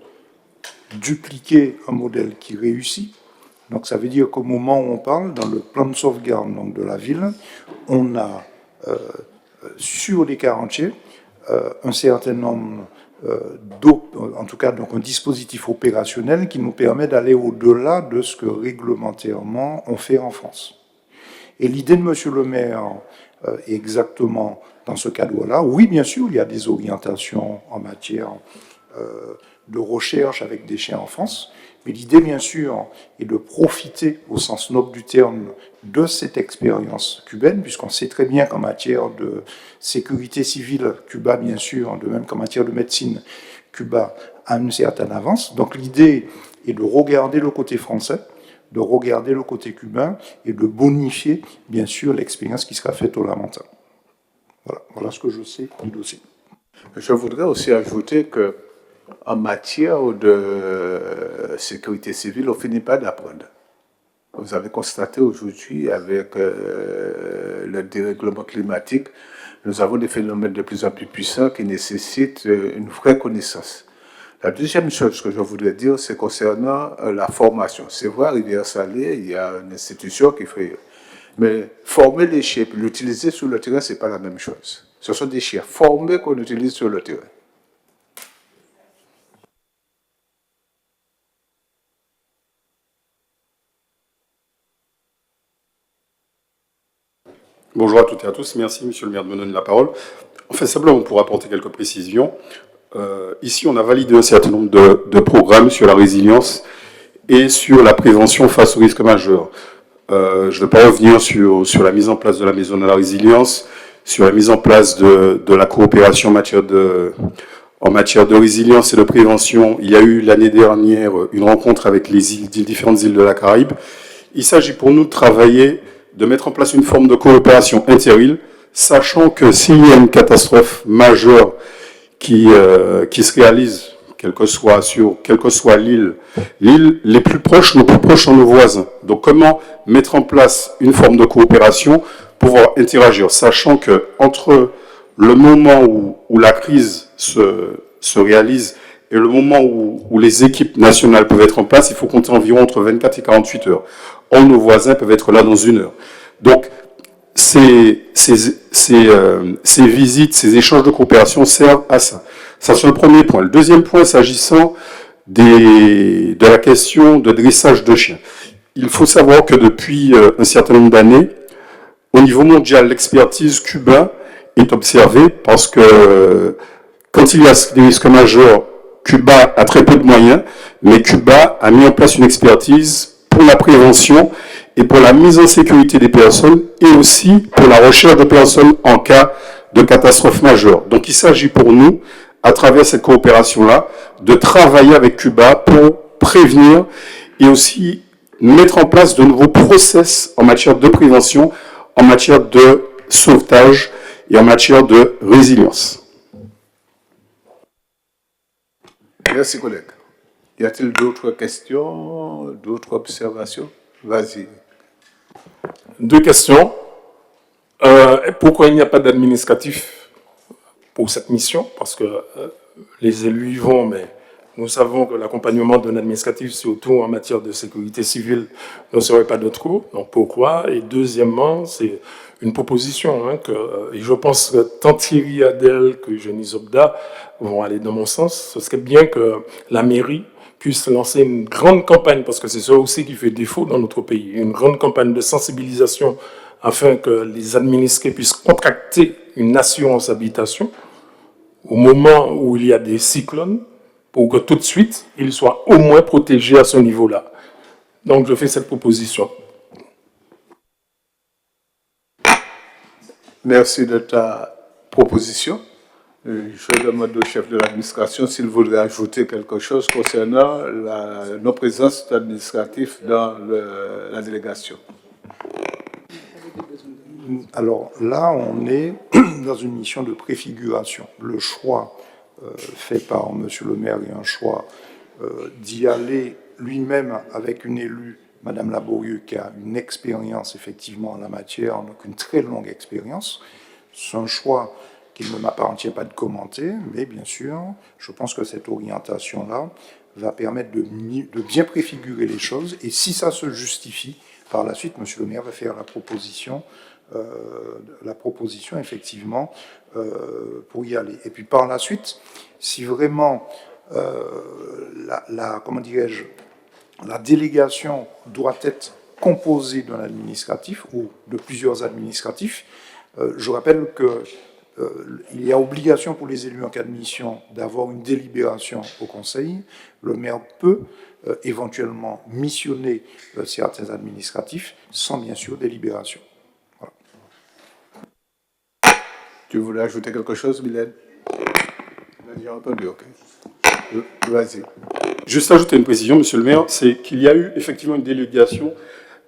S11: dupliquer un modèle qui réussit. Donc, ça veut dire qu'au moment où on parle, dans le plan de sauvegarde donc, de la ville, on a sur les quarantiers un certain nombre en tout cas donc un dispositif opérationnel qui nous permet d'aller au-delà de ce que réglementairement on fait en France. Et l'idée de Monsieur le maire est exactement dans ce cadre-là. Oui, bien sûr, il y a des orientations en matière de recherche avec des chiens en France, mais l'idée, bien sûr, est de profiter, au sens noble du terme, de cette expérience cubaine, puisqu'on sait très bien qu'en matière de sécurité civile, Cuba, bien sûr, de même qu'en matière de médecine, Cuba a une certaine avance. Donc l'idée est de regarder le côté français, de regarder le côté cubain et de bonifier, bien sûr, l'expérience qui sera faite au Lamentin. Voilà ce que je sais du dossier.
S8: Je voudrais aussi ajouter que en matière de sécurité civile, on ne finit pas d'apprendre. Vous avez constaté aujourd'hui, avec le dérèglement climatique, nous avons des phénomènes de plus en plus puissants qui nécessitent une vraie connaissance. La deuxième chose que je voudrais dire, c'est concernant la formation. C'est vrai, à Rivière-Salée, il y a une institution qui fait... Mais former les chiens et l'utiliser sur le terrain, ce n'est pas la même chose. Ce sont des chiens formés qu'on utilise sur le terrain.
S12: Bonjour à toutes et à tous. Merci, Monsieur le maire, de me donner la parole. En fait, simplement pour apporter quelques précisions. Ici, on a validé un certain nombre de programmes sur la résilience et sur la prévention face aux risques majeurs. Je ne vais pas revenir sur la mise en place de la maison de la résilience, sur la mise en place de la coopération en matière en matière de résilience et de prévention. Il y a eu l'année dernière une rencontre avec les différentes îles de la Caraïbe. Il s'agit pour nous de travailler, de mettre en place une forme de coopération inter-îles, sachant que s'il y a une catastrophe majeure qui se réalise, quelle que soit l'île, les plus proches, nos plus proches sont nos voisins. Donc comment mettre en place une forme de coopération pour pouvoir interagir, sachant que entre le moment où la crise se réalise et le moment où les équipes nationales peuvent être en place, il faut compter environ entre 24 et 48 heures. Or, nos voisins peuvent être là dans 1 heure. Donc, ces visites, ces échanges de coopération servent à ça. Ça, c'est le premier point. Le deuxième point, s'agissant de la question de dressage de chiens. Il faut savoir que depuis un certain nombre d'années, au niveau mondial, l'expertise cubaine est observée parce que quand il y a des risques majeurs, Cuba a très peu de moyens, mais Cuba a mis en place une expertise pour la prévention et pour la mise en sécurité des personnes et aussi pour la recherche de personnes en cas de catastrophe majeure. Donc il s'agit pour nous, à travers cette coopération-là, de travailler avec Cuba pour prévenir et aussi mettre en place de nouveaux process en matière de prévention, en matière de sauvetage et en matière de résilience.
S8: Merci, collègue. Y a-t-il d'autres questions, d'autres observations? Vas-y.
S6: 2 questions. Pourquoi il n'y a pas d'administratif pour cette mission? Parce que les élus y vont, mais nous savons que l'accompagnement d'un administratif, surtout en matière de sécurité civile, ne serait pas de trop. Donc pourquoi? Et deuxièmement, c'est une proposition et je pense que tant Thierry Adel que Jenny Zobda vont aller dans mon sens. Ce serait bien que la mairie puisse lancer une grande campagne, parce que c'est ça aussi qui fait défaut dans notre pays, une grande campagne de sensibilisation afin que les administrés puissent contracter une assurance habitation au moment où il y a des cyclones, pour que tout de suite, ils soient au moins protégés à ce niveau-là. Donc je fais cette proposition.
S8: Merci de ta proposition. Je demande au chef de l'administration s'il voudrait ajouter quelque chose concernant la non-présence administrative dans la délégation.
S11: Alors là, on est dans une mission de préfiguration. Le choix fait par M. le maire est un choix d'y aller lui-même avec une élue, Mme Laborieux, qui a une expérience effectivement en la matière, donc une très longue expérience. C'est un choix qu'il ne m'appartient pas de commenter, mais bien sûr, je pense que cette orientation-là va permettre de bien préfigurer les choses, et si ça se justifie, par la suite, M. le maire va faire la proposition effectivement pour y aller. Et puis par la suite, si vraiment comment dirais-je, la délégation doit être composée d'un administratif ou de plusieurs administratifs, je rappelle que il y a obligation pour les élus en cas de mission d'avoir une délibération au Conseil. Le maire peut éventuellement missionner certains administratifs sans bien sûr délibération. Voilà.
S8: Tu voulais ajouter quelque chose, Mylène? J'ai entendu, ok. Vas-y.
S12: Juste ajouter une précision, monsieur le maire, c'est qu'il y a eu effectivement une délégation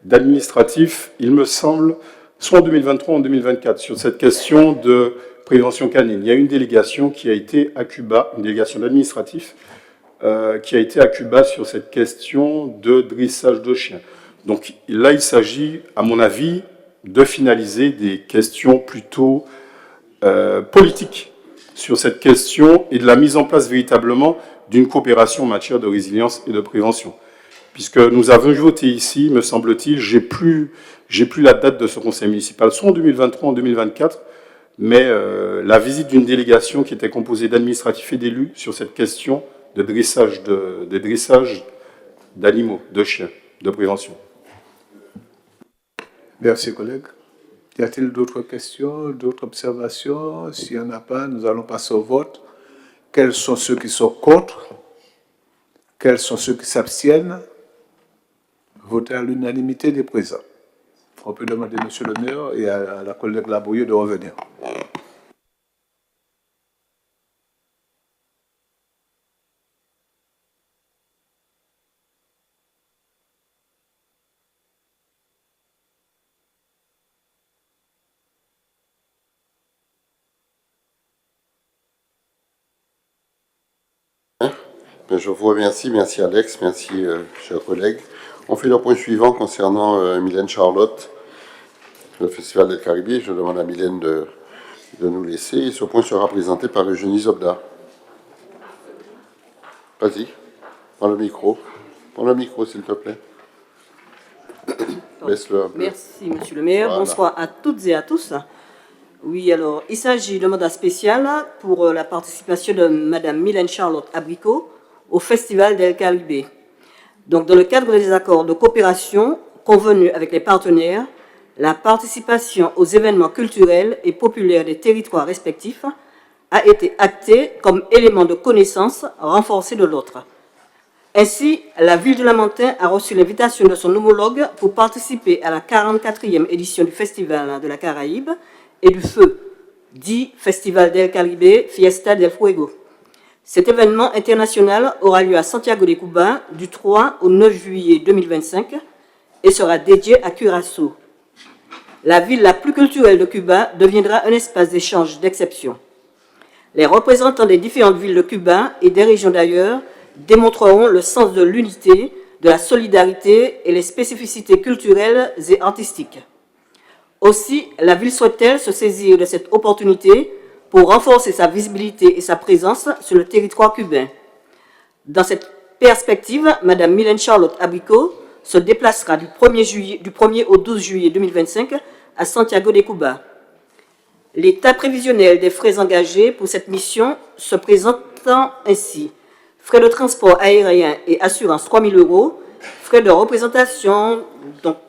S12: d'administratifs, il me semble, soit en 2023 ou en 2024, sur cette question de prévention canine. Il y a une délégation qui a été à Cuba, une délégation d'administratifs, qui a été à Cuba sur cette question de dressage de chiens. Donc là, il s'agit, à mon avis, de finaliser des questions plutôt politiques sur cette question et de la mise en place véritablement d'une coopération en matière de résilience et de prévention. Puisque nous avons voté ici, me semble-t-il, j'ai plus la date de ce conseil municipal, soit en 2023 ou en 2024, mais la visite d'une délégation qui était composée d'administratifs et d'élus sur cette question de dressage d'animaux, de chiens, de prévention.
S8: Merci, collègue. Y a-t-il d'autres questions, d'autres observations? S'il n'y en a pas, nous allons passer au vote. Quels sont ceux qui sont contre? Quels sont ceux qui s'abstiennent? Voter à l'unanimité des présents. On peut demander à M. le maire et à la collègue Laborieux de revenir.
S1: Je vous remercie. Merci Alex, merci chers collègues. On fait le point suivant concernant Mylène Charlotte, le Festival del Caribe. Je demande à Mylène de nous laisser. Et ce point sera présenté par Eugénie Zobda. Vas-y, prends le micro. Prends le micro, s'il te plaît. Laisse-le un peu.
S13: Merci, monsieur le maire.
S1: Voilà.
S13: Bonsoir à toutes et à tous. Oui, alors, il s'agit d'un mandat spécial pour la participation de madame Mylène Charlotte Abricot au Festival del Caribe. Donc, dans le cadre des accords de coopération convenus avec les partenaires, la participation aux événements culturels et populaires des territoires respectifs a été actée comme élément de connaissance renforcé de l'autre. Ainsi, la ville de Lamentin a reçu l'invitation de son homologue pour participer à la 44e édition du Festival de la Caraïbe et du Feu, dit Festival del Caribe Fiesta del Fuego. Cet événement international aura lieu à Santiago de Cuba du 3 au 9 juillet 2025 et sera dédié à Curaçao. La ville la plus culturelle de Cuba deviendra un espace d'échange d'exception. Les représentants des différentes villes de Cuba et des régions d'ailleurs démontreront le sens de l'unité, de la solidarité et les spécificités culturelles et artistiques. Aussi, la ville souhaite-t-elle se saisir de cette opportunité pour renforcer sa visibilité et sa présence sur le territoire cubain. Dans cette perspective, Mme Mylène Charlotte Abricot se déplacera du 1er au 12 juillet 2025 à Santiago de Cuba. L'état prévisionnel des frais engagés pour cette mission se présentant ainsi: frais de transport aérien et assurance 3 000 €, frais de représentation,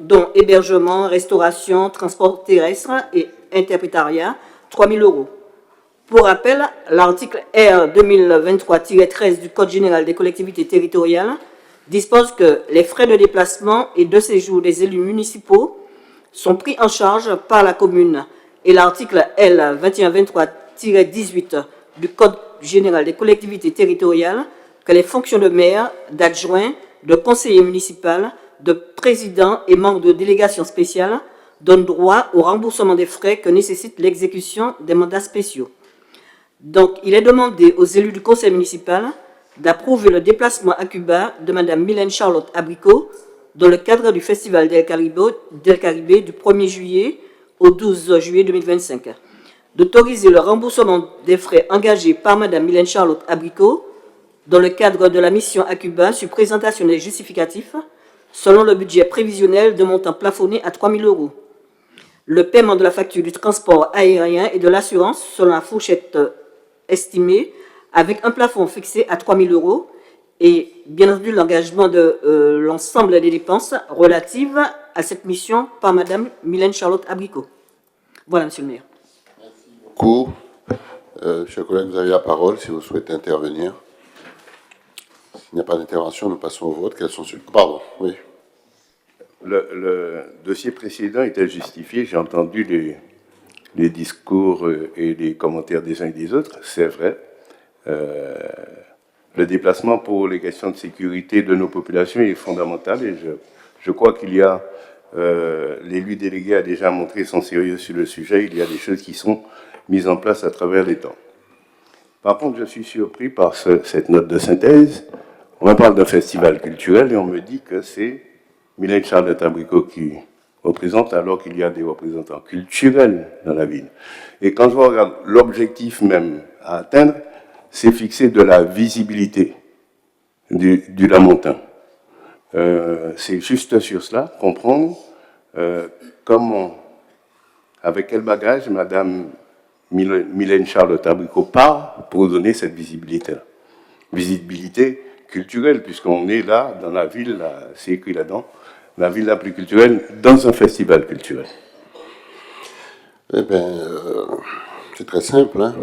S13: dont hébergement, restauration, transport terrestre et interprétariat, 3 000 €. Pour rappel, l'article R 2023-13 du Code général des collectivités territoriales dispose que les frais de déplacement et de séjour des élus municipaux sont pris en charge par la commune, et l'article L 2123-18 du Code général des collectivités territoriales que les fonctions de maire, d'adjoint, de conseiller municipal, de président et membres de délégation spéciale donnent droit au remboursement des frais que nécessite l'exécution des mandats spéciaux. Donc, il est demandé aux élus du conseil municipal d'approuver le déplacement à Cuba de Mme Mylène Charlotte Abricot dans le cadre du Festival del Caribe du 1er juillet au 12 juillet 2025, d'autoriser le remboursement des frais engagés par Mme Mylène Charlotte Abricot dans le cadre de la mission à Cuba sur présentation des justificatifs, selon le budget prévisionnel de montant plafonné à 3 000 €. Le paiement de la facture du transport aérien et de l'assurance selon la fourchette estimée, avec un plafond fixé à 3 000 € et bien entendu l'engagement de l'ensemble des dépenses relatives à cette mission par Mme Mylène Charlotte Abricot. Voilà, monsieur le maire.
S1: Merci beaucoup. Chers collègues, vous avez la parole si vous souhaitez intervenir. S'il n'y a pas d'intervention, nous passons au vote. Quels sont ceux... Pardon, oui.
S4: Le dossier précédent était justifié. J'ai entendu les discours et les commentaires des uns et des autres. C'est vrai. Le déplacement pour les questions de sécurité de nos populations est fondamental et je crois qu'il y a... l'élu délégué a déjà montré son sérieux sur le sujet. Il y a des choses qui sont mises en place à travers les temps. Par contre, je suis surpris par cette note de synthèse. On me parle d'un festival culturel et on me dit que c'est Mylène Charlotte Abricot qui représente, alors qu'il y a des représentants culturels dans la ville. Et quand je regarde l'objectif même à atteindre, c'est fixer de la visibilité du Lamentin. C'est juste sur cela, comprendre comment, avec quel bagage Madame Mylène Charlotte Abricot part pour donner cette visibilité-là. Visibilité culturelle, puisqu'on est là, dans la ville, c'est écrit là-dedans, la ville la plus culturelle, dans un festival culturel.
S1: Eh bien, c'est très simple. Hein.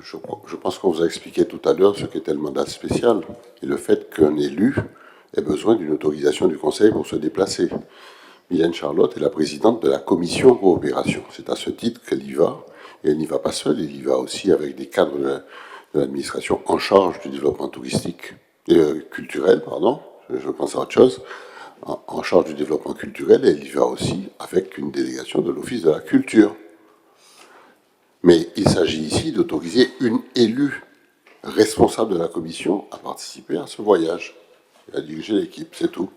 S1: Je pense qu'on vous a expliqué tout à l'heure ce qu'était le mandat spécial et le fait qu'un élu ait besoin d'une autorisation du Conseil pour se déplacer. Mylène Charlotte est la présidente de la commission coopération. C'est à ce titre qu'elle y va. Et elle n'y va pas seule, elle y va aussi avec des cadres de l'administration en charge du développement touristique, culturel, pardon, je pense à autre chose, en charge du développement culturel, et elle y va aussi avec une délégation de l'Office de la culture. Mais il s'agit ici d'autoriser une élue responsable de la commission, a participé à ce voyage. Elle a dirigé l'équipe, c'est tout.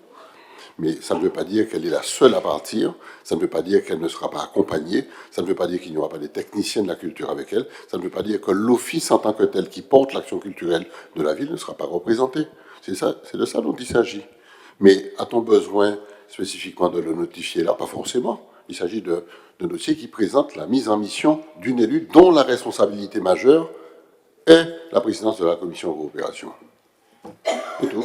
S1: Mais ça ne veut pas dire qu'elle est la seule à partir, ça ne veut pas dire qu'elle ne sera pas accompagnée, ça ne veut pas dire qu'il n'y aura pas des techniciens de la culture avec elle, ça ne veut pas dire que l'office en tant que tel qui porte l'action culturelle de la ville ne sera pas représenté. C'est de ça dont il s'agit. Mais a-t-on besoin spécifiquement de le notifier là? Pas forcément. Il s'agit de dossiers qui présentent la mise en mission d'une élue dont la responsabilité majeure est la présidence de la commission de coopération. C'est tout.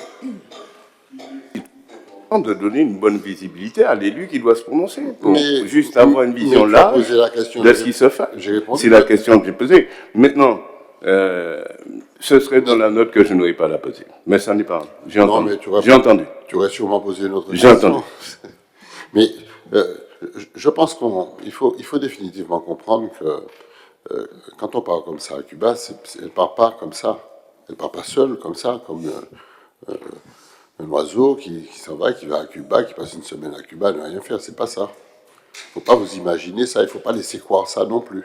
S4: De donner une bonne visibilité à l'élu qui doit se prononcer, pour
S1: Mais,
S4: juste avoir une vision
S1: là
S4: large de ce qui se fait. C'est la question que j'ai posée. Maintenant, ce serait dans la note que je n'aurais pas la poser. Mais ça n'est pas. J'ai entendu. J'ai entendu.
S1: Tu aurais sûrement posé une autre
S4: question. J'ai entendu.
S1: Mais je pense qu'il faut définitivement comprendre que quand on parle comme ça à Cuba, elle ne part pas comme ça. Elle ne part pas seule comme ça, comme un oiseau qui s'en va, qui va à Cuba, qui passe une semaine à Cuba, ne rien faire. C'est pas ça. Il ne faut pas vous imaginer ça. Il ne faut pas laisser croire ça non plus.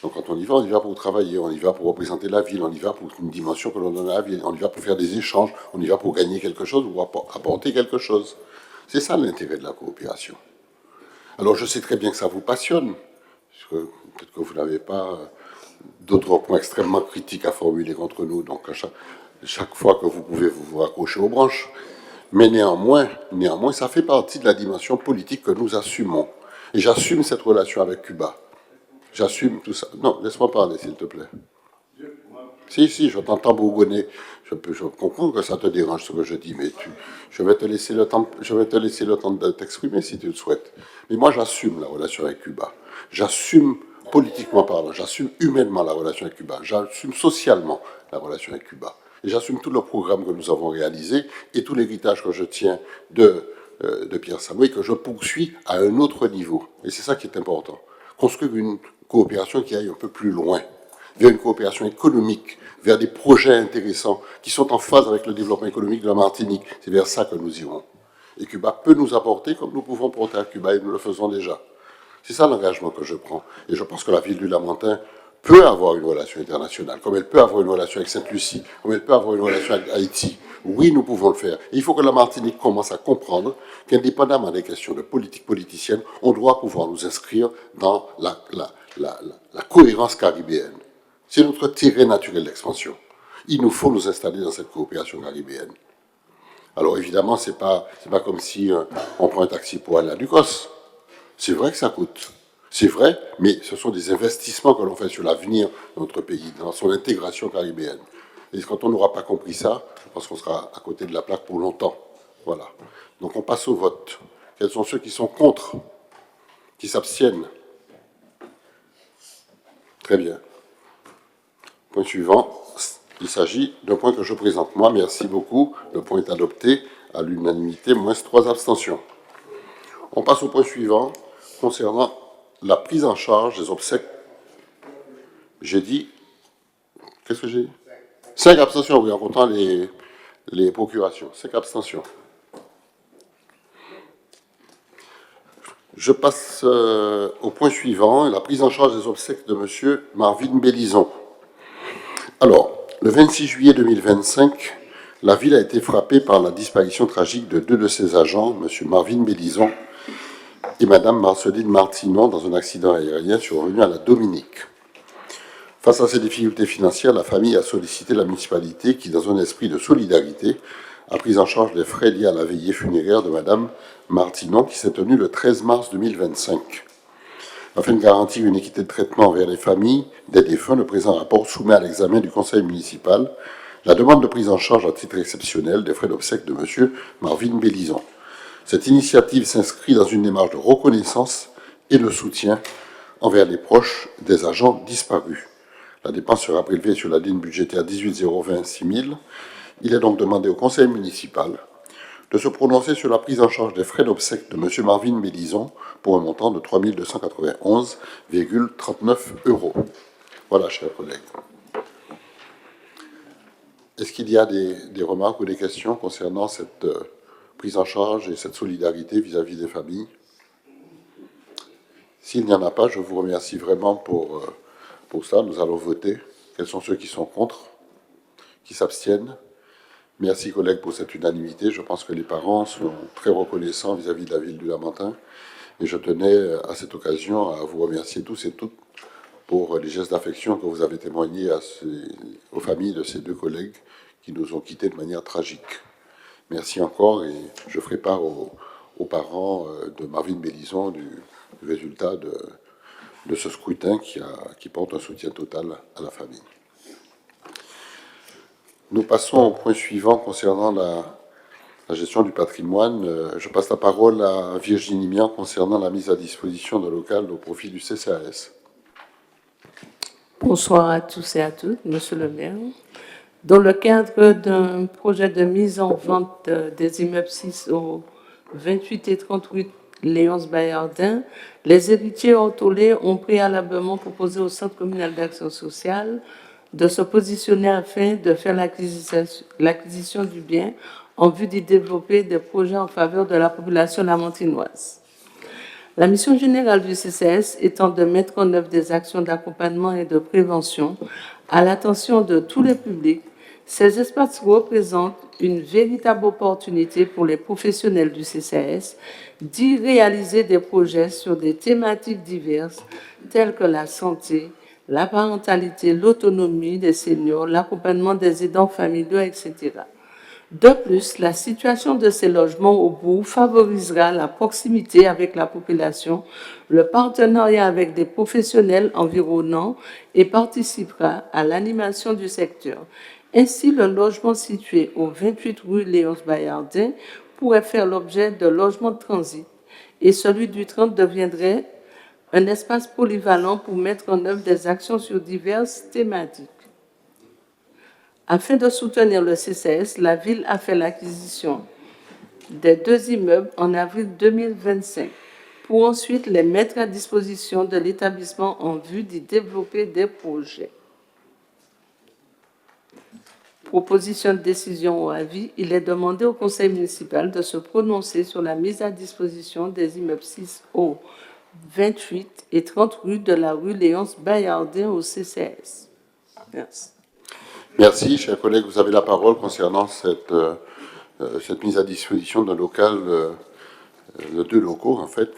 S1: Donc quand on y va pour travailler, on y va pour représenter la ville, on y va pour une dimension que l'on donne à la ville, on y va pour faire des échanges, on y va pour gagner quelque chose ou pour apporter quelque chose. C'est ça l'intérêt de la coopération. Alors je sais très bien que ça vous passionne, peut-être que vous n'avez pas d'autres points extrêmement critiques à formuler contre nous, donc chaque fois que vous pouvez vous raccrocher aux branches. Mais néanmoins, ça fait partie de la dimension politique que nous assumons. Et j'assume cette relation avec Cuba. J'assume tout ça. Non, laisse-moi parler, s'il te plaît. Si, je t'entends bourgonner. Je comprends que ça te dérange ce que je dis, mais je vais te laisser le temps de t'exprimer si tu le souhaites. Mais moi, j'assume la relation avec Cuba. J'assume politiquement parlant, j'assume humainement la relation avec Cuba. J'assume socialement la relation avec Cuba. Et j'assume tout le programme que nous avons réalisé et tout l'héritage que je tiens de Pierre Samoué, que je poursuis à un autre niveau. Et c'est ça qui est important. Construire une coopération qui aille un peu plus loin, vers une coopération économique, vers des projets intéressants qui sont en phase avec le développement économique de la Martinique. C'est vers ça que nous irons. Et Cuba peut nous apporter comme nous pouvons porter à Cuba, et nous le faisons déjà. C'est ça l'engagement que je prends. Et je pense que la ville du Lamentin peut avoir une relation internationale, comme elle peut avoir une relation avec Sainte-Lucie, comme elle peut avoir une relation avec Haïti. Oui, nous pouvons le faire. Et il faut que la Martinique commence à comprendre qu'indépendamment des questions de politique politicienne, on doit pouvoir nous inscrire dans la cohérence caribéenne. C'est notre terrain naturel d'expansion. Il nous faut nous installer dans cette coopération caribéenne. Alors évidemment, c'est pas comme si on prend un taxi pour aller à Ducos. C'est vrai que ça coûte. C'est vrai, mais ce sont des investissements que l'on fait sur l'avenir de notre pays, dans son intégration caribéenne. Et quand on n'aura pas compris ça, je pense qu'on sera à côté de la plaque pour longtemps. Voilà. Donc on passe au vote. Quels sont ceux qui sont contre? Qui s'abstiennent? Très bien. Point suivant. Il s'agit d'un point que je présente moi. Merci beaucoup. Le point est adopté à l'unanimité, moins 3 abstentions. On passe au point suivant, concernant la prise en charge des obsèques. J'ai dit... Qu'est-ce que j'ai dit? 5 abstentions, oui, en comptant les procurations. 5 abstentions. Je passe au point suivant, la prise en charge des obsèques de M. Marvin Bélison. Alors, le 26 juillet 2025, la ville a été frappée par la disparition tragique de 2 de ses agents, M. Marvin Bélison et Mme Marceline Martinon, dans un accident aérien survenu à la Dominique. Face à ces difficultés financières, la famille a sollicité la municipalité qui, dans un esprit de solidarité, a pris en charge les frais liés à la veillée funéraire de Mme Martinon qui s'est tenue le 13 mars 2025. Afin de garantir une équité de traitement envers les familles des défunts, le présent rapport soumet à l'examen du conseil municipal la demande de prise en charge à titre exceptionnel des frais d'obsèques de M. Marvin Bélison. Cette initiative s'inscrit dans une démarche de reconnaissance et de soutien envers les proches des agents disparus. La dépense sera prélevée sur la ligne budgétaire 18 026 000. Il est donc demandé au conseil municipal de se prononcer sur la prise en charge des frais d'obsèques de M. Marvin Bélison pour un montant de 3 291,39 €. Voilà, chers collègues. Est-ce qu'il y a des remarques ou des questions concernant cette prise en charge et cette solidarité vis-à-vis des familles? S'il n'y en a pas, je vous remercie vraiment pour ça. Nous allons voter. Quels sont ceux qui sont contre? Qui s'abstiennent? Merci collègues pour cette unanimité. Je pense que les parents sont très reconnaissants vis-à-vis de la ville du Lamentin. Et je tenais à cette occasion à vous remercier tous et toutes pour les gestes d'affection que vous avez témoignés aux familles de ces deux collègues qui nous ont quittés de manière tragique. Merci encore et je ferai part aux parents de Marvin Bélison du résultat de ce scrutin qui porte un soutien total à la famille. Nous passons au point suivant concernant la gestion du patrimoine. Je passe la parole à Virginie Mian concernant la mise à disposition de local au profit du CCAS.
S14: Bonsoir à tous et à toutes, Monsieur le maire. Dans le cadre d'un projet de mise en vente des immeubles 6 au 28 et 38 Léonce Bayardin, les héritiers ortolais ont préalablement proposé au Centre communal d'action sociale de se positionner afin de faire l'acquisition du bien en vue d'y développer des projets en faveur de la population lamantinoise. La mission générale du CCS étant de mettre en œuvre des actions d'accompagnement et de prévention à l'attention de tous les publics, ces espaces représentent une véritable opportunité pour les professionnels du CCS d'y réaliser des projets sur des thématiques diverses telles que la santé, la parentalité, l'autonomie des seniors, l'accompagnement des aidants familiaux, etc. De plus, la situation de ces logements au bout favorisera la proximité avec la population, le partenariat avec des professionnels environnants et participera à l'animation du secteur. Ainsi, le logement situé au 28 rue Léonce Bayardin pourrait faire l'objet de logements de transit et celui du 30 deviendrait un espace polyvalent pour mettre en œuvre des actions sur diverses thématiques. Afin de soutenir le CCS, la ville a fait l'acquisition des 2 immeubles en avril 2025 pour ensuite les mettre à disposition de l'établissement en vue d'y développer des projets. Proposition de décision ou avis, il est demandé au conseil municipal de se prononcer sur la mise à disposition des immeubles 6 au 28 et 30 rue de la rue Léonce Bayardin au CCS. Merci.
S1: Merci, chers collègues. Vous avez la parole concernant cette mise à disposition d'un local, de 2 locaux, en fait,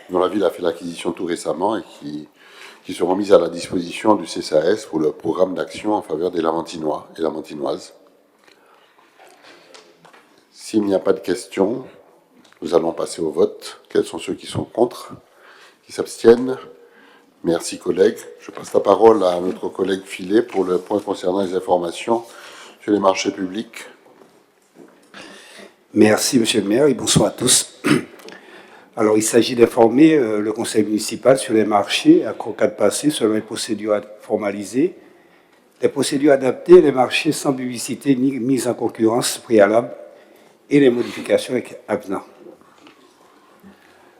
S1: dont la ville a fait l'acquisition tout récemment et qui seront mises à la disposition du CCAS pour le programme d'action en faveur des Lamantinois et Lamantinoises. S'il n'y a pas de questions, nous allons passer au vote. Quels sont ceux qui sont contre? Qui s'abstiennent? Merci, collègues. Je passe la parole à notre collègue Filet pour le point concernant les informations sur les marchés publics.
S15: Merci, monsieur le maire, et bonsoir à tous. Alors, il s'agit d'informer le conseil municipal sur les marchés à croquade passée selon les procédures formalisées, les procédures adaptées, les marchés sans publicité ni mise en concurrence préalable et les modifications avenant.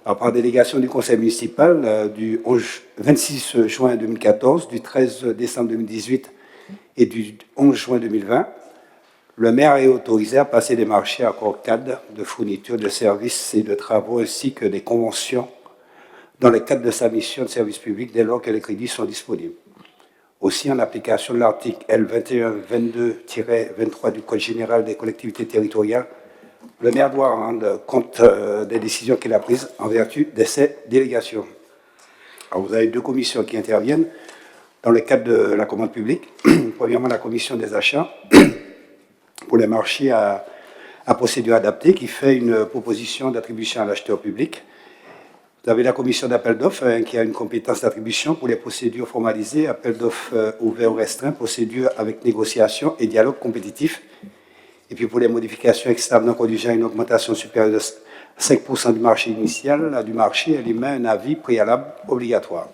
S15: Alors, par délégation du conseil municipal du 26 juin 2014, du 13 décembre 2018 et du 11 juin 2020, le maire est autorisé à passer des marchés à croquade de fourniture de services et de travaux ainsi que des conventions dans le cadre de sa mission de service public dès lors que les crédits sont disponibles. Aussi, en application de l'article L2122-23 du Code général des collectivités territoriales, le maire doit rendre compte des décisions qu'il a prises en vertu de ces délégations. Alors, vous avez 2 commissions qui interviennent dans le cadre de la commande publique. Premièrement, la commission des achats pour les marchés à procédure adaptée qui fait une proposition d'attribution à l'acheteur public. Vous avez la commission d'appel d'offres qui a une compétence d'attribution pour les procédures formalisées, appel d'offres ouvert ou restreint, procédure avec négociation et dialogue compétitif. Et puis pour les modifications externes conduisant à une augmentation supérieure de 5% du marché initial du marché, elle émet un avis préalable obligatoire.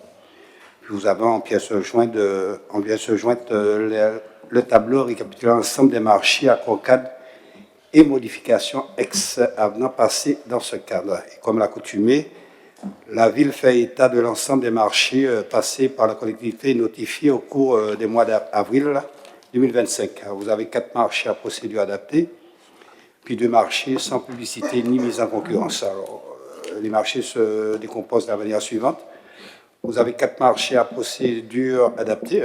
S15: Puis vous avez en pièce jointe le tableau récapitulant l'ensemble des marchés à croquade et modifications ex-avenant passées dans ce cadre. Et comme l'accoutumée, la ville fait état de l'ensemble des marchés passés par la collectivité notifiés au cours des mois d'avril 2025. Alors, vous avez 4 marchés à procédure adaptée, puis 2 marchés sans publicité ni mise en concurrence. Alors, les marchés se décomposent de la manière suivante. Vous avez 4 marchés à procédure adaptée.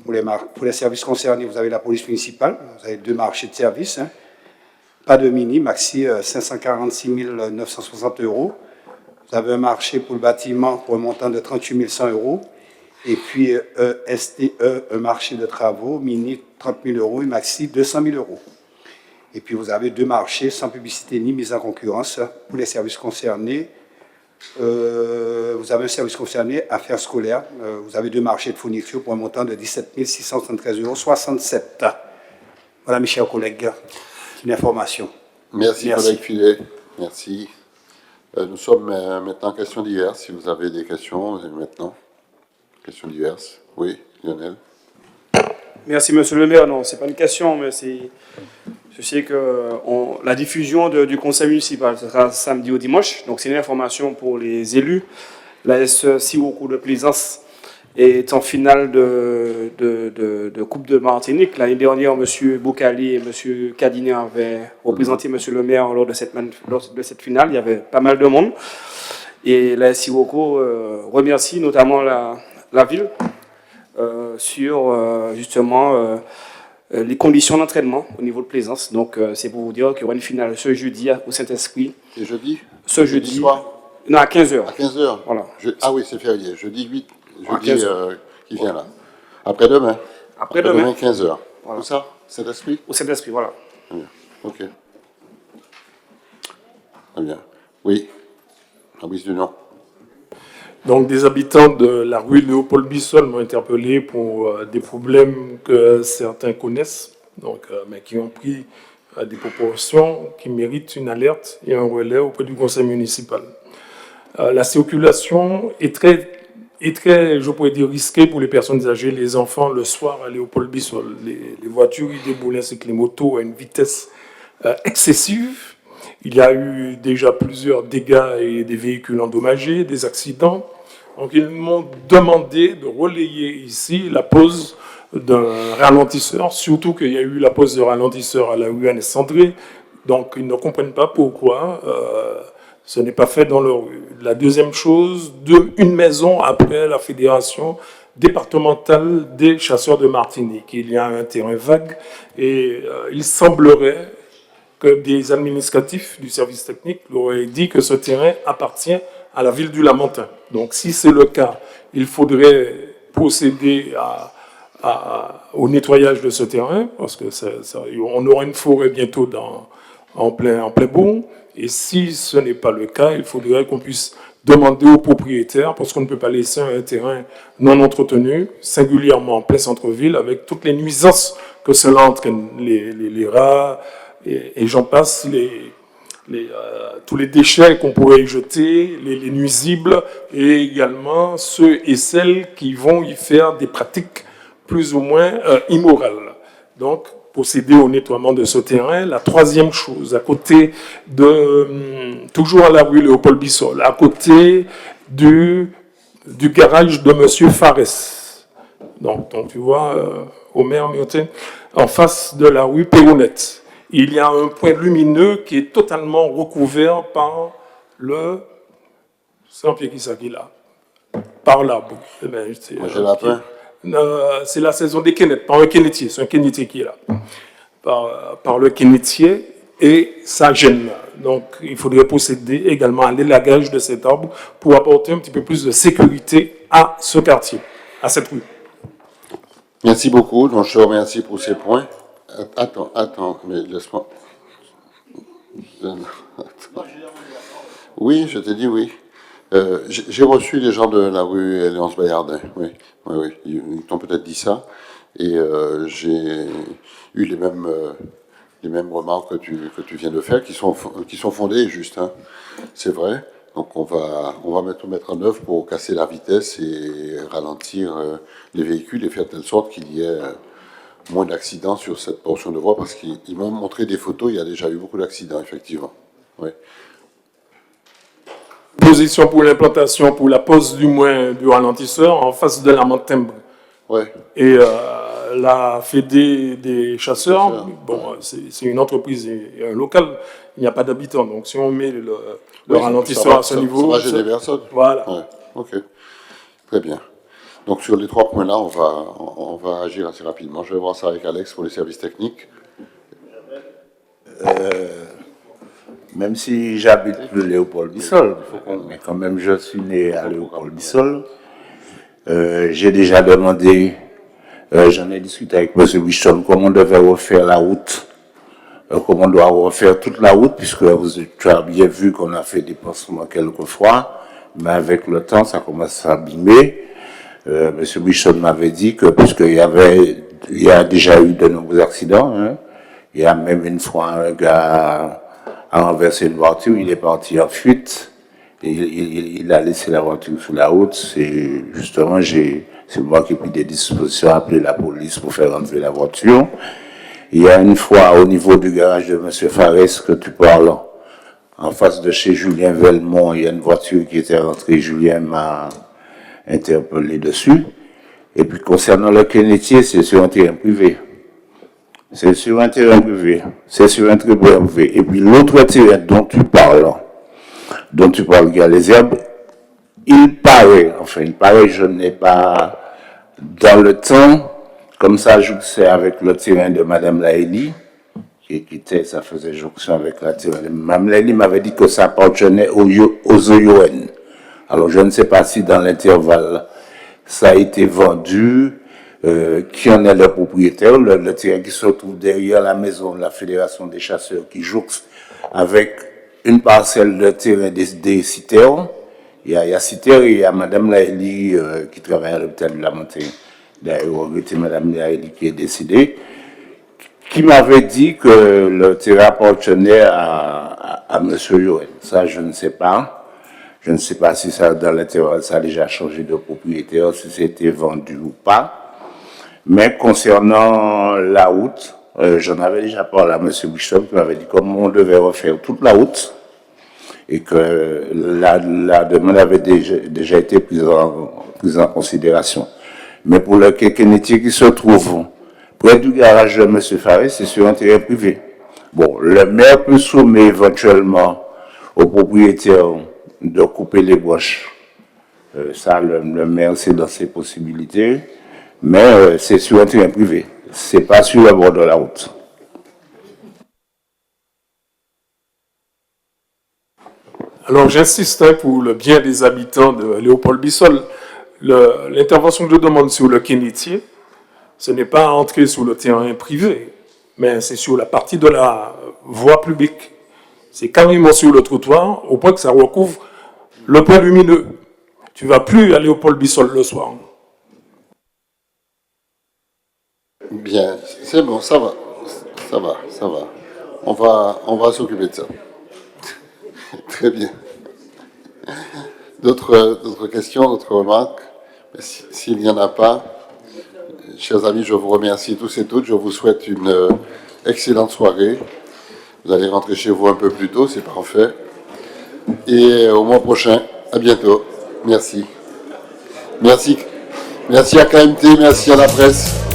S15: Pour les services concernés, vous avez la police municipale, vous avez 2 marchés de services. Pas de mini, maxi 546 960 euros. Vous avez un marché pour le bâtiment pour un montant de 38 100 euros. Et puis STE, un marché de travaux, mini 30 000 euros et maxi 200 000 euros. Et puis vous avez 2 marchés sans publicité ni mise en concurrence pour les services concernés. Vous avez un service concerné, affaires scolaires. Vous avez 2 marchés de fourniture pour un montant de 17 673,67 euros. Voilà, mes chers collègues, une information.
S1: Merci, collègue Filet. Merci. Nous sommes maintenant en questions diverses. Si vous avez des questions, maintenant. Questions diverses. Oui, Lionel.
S16: Merci, monsieur le maire. Non, ce n'est pas une question, mais je sais que la diffusion du conseil municipal, ce sera samedi ou dimanche. Donc, c'est une information pour les élus. La SE Siwoko de Plaisance est en finale de Coupe de Martinique. L'année dernière, M. Boukali et M. Cadinet avaient représenté M. le maire lors de cette finale. Il y avait pas mal de monde. Et la Siwoko remercie notamment la ville sur justement les conditions d'entraînement au niveau de Plaisance. Donc, c'est pour vous dire qu'il y aura une finale ce jeudi au Saint-Esprit.
S1: C'est jeudi?
S16: Ce jeudi.
S1: Soir?
S16: Non, à 15h.
S1: À 15h?
S16: Voilà.
S1: Ah oui, c'est férié. Jeudi 8, jeudi qui vient là. Après-demain?
S16: Après-demain.
S1: 15h.
S16: Voilà.
S1: Où ça? Saint-Esprit?
S16: Au Saint-Esprit, voilà.
S1: Très bien. Ok. Très bien. Oui. Fabrice Dunon.
S6: Donc, des habitants de la rue Léopold Bissol m'ont interpellé pour des problèmes que certains connaissent, donc, mais qui ont pris des proportions qui méritent une alerte et un relais auprès du conseil municipal. La circulation est très, je pourrais dire, risquée pour les personnes âgées, les enfants, le soir à Léopold Bissol. Les voitures, ils déboulent ainsi que les motos à une vitesse excessive. Il y a eu déjà plusieurs dégâts et des véhicules endommagés, des accidents. Donc, ils m'ont demandé de relayer ici la pose d'un ralentisseur, surtout qu'il y a eu la pose de ralentisseur à la rue Anne-Cendré. Donc, ils ne comprennent pas pourquoi ce n'est pas fait dans leur rue. La deuxième chose, une maison après la Fédération départementale des chasseurs de Martinique. Il y a un terrain vague et il semblerait que des administratifs du service technique leur auraient dit que ce terrain appartient à la ville du Lamentin. Donc, si c'est le cas, il faudrait procéder au nettoyage de ce terrain, parce que on aura une forêt bientôt en plein bourg. Et si ce n'est pas le cas, il faudrait qu'on puisse demander aux propriétaires, parce qu'on ne peut pas laisser un terrain non entretenu, singulièrement en plein centre-ville, avec toutes les nuisances que cela entraîne, les rats, et j'en passe, tous les déchets qu'on pourrait y jeter, les nuisibles, et également ceux et celles qui vont y faire des pratiques plus ou moins immorales. Donc, procéder au nettoiement de ce terrain. La troisième chose, à côté toujours à la rue Léopold Bissol, à côté du garage de M. Fares. Donc tu vois, Omer Miotin, en face de la rue Péronette. Il y a un point lumineux qui est totalement recouvert par le... C'est un pied qui s'agit là. Par l'arbre. C'est la saison des quénettes, par un quénetier. C'est un quénetier qui est là. Par le quénetier, et ça gêne. Donc, il faudrait procéder également à l'élagage de cet arbre pour apporter un petit peu plus de sécurité à ce quartier, à cette rue.
S1: Merci beaucoup. Donc, je te remercie pour ces points. Attends, mais laisse-moi. Oui, je t'ai dit oui. J'ai reçu les gens de la rue Léonce Bayardin. Oui. Ils t'ont peut-être dit ça. Et j'ai eu les mêmes remarques que tu viens de faire, qui sont fondées et justes. Hein. C'est vrai. Donc on va tout mettre en œuvre pour casser la vitesse et ralentir les véhicules et faire de telle sorte qu'il y ait moins d'accidents sur cette portion de voie, parce qu'ils m'ont montré des photos, il y a déjà eu beaucoup d'accidents, effectivement. Oui.
S6: Position pour l'implantation, pour la pose du ralentisseur en face de la Montembre.
S1: Ouais.
S6: Et la Fédé des chasseurs, bon, c'est une entreprise et un local, il n'y a pas d'habitants. Donc si on met le ralentisseur à ce niveau...
S1: Ça va gêner personne.
S6: Voilà.
S1: Ouais. Ok. Très bien. Donc sur les 3 points-là, on va agir assez rapidement. Je vais voir ça avec Alex pour les services techniques.
S7: Même si j'habite le Léopold Bissol, mais quand même je suis né à Léopold Bissol, j'ai déjà demandé, j'en ai discuté avec M. Wichton, comment on devait refaire la route, comment on doit refaire toute la route, puisque tu as bien vu qu'on a fait des pansements quelquefois, mais avec le temps, ça commence à s'abîmer. M. Wichton m'avait dit que, puisqu'il y a déjà eu de nombreux accidents, hein, il y a même une fois un gars a renversé une voiture, il est parti en fuite, et il a laissé la voiture sur la route, et justement, c'est moi qui ai pris des dispositions, appelé la police pour faire enlever la voiture. Il y a une fois, au niveau du garage de M. Fares, que tu parles, en face de chez Julien Velmont, il y a une voiture qui était rentrée, Julien m'a interpellé dessus. Et puis, concernant le Kennedy, c'est sur un terrain privé. C'est sur un terrain privé. C'est sur un terrain privé. Et puis, l'autre terrain dont tu parles, il y a les herbes, il paraît, je n'ai pas, dans le temps, comme ça, c'est avec le terrain de Mme Laëli, ça faisait jonction avec la terrain. Mme Laëli m'avait dit que ça appartenait aux OION. Alors, je ne sais pas si dans l'intervalle, ça a été vendu, qui en est le propriétaire, le terrain qui se trouve derrière la maison de la Fédération des chasseurs qui jouxte avec une parcelle de terrain des citernes. Il y a Citerre et il y a Mme Laëli qui travaille à l'hôpital de la Montagne. D'ailleurs, c'était Mme Laëli qui est décédée, qui m'avait dit que le terrain appartenait à M. Yoen. Ça, je ne sais pas. Je ne sais pas si ça, dans l'intervalle, ça a déjà changé de propriétaire, si c'était vendu ou pas. Mais concernant la route, j'en avais déjà parlé à M. Wichton qui m'avait dit comment on devait refaire toute la route et que la demande avait déjà été prise en considération. Mais pour le Kennedy qui se trouve près du garage de M. Fares, c'est sur un terrain privé. Bon, le maire peut soumettre éventuellement au propriétaire de couper les branches. Ça, le maire, c'est dans ses possibilités. Mais c'est sur un terrain privé. C'est pas sur le bord de la route.
S6: Alors j'insiste pour le bien des habitants de Léopold Bissol. L'intervention que je demande sur le Kennedy, ce n'est pas entrer sur le terrain privé, mais c'est sur la partie de la voie publique. C'est carrément sur le trottoir, au point que ça recouvre le point lumineux. Tu ne vas plus à Léopold Bissol le soir.
S1: Bien, c'est bon, ça va. On va s'occuper de ça. Très bien. D'autres questions, d'autres remarques? S'il n'y en a pas, chers amis, je vous remercie tous et toutes. Je vous souhaite une excellente soirée. Vous allez rentrer chez vous un peu plus tôt, c'est parfait. Et au mois prochain, à bientôt. Merci. Merci à KMT, merci à la presse.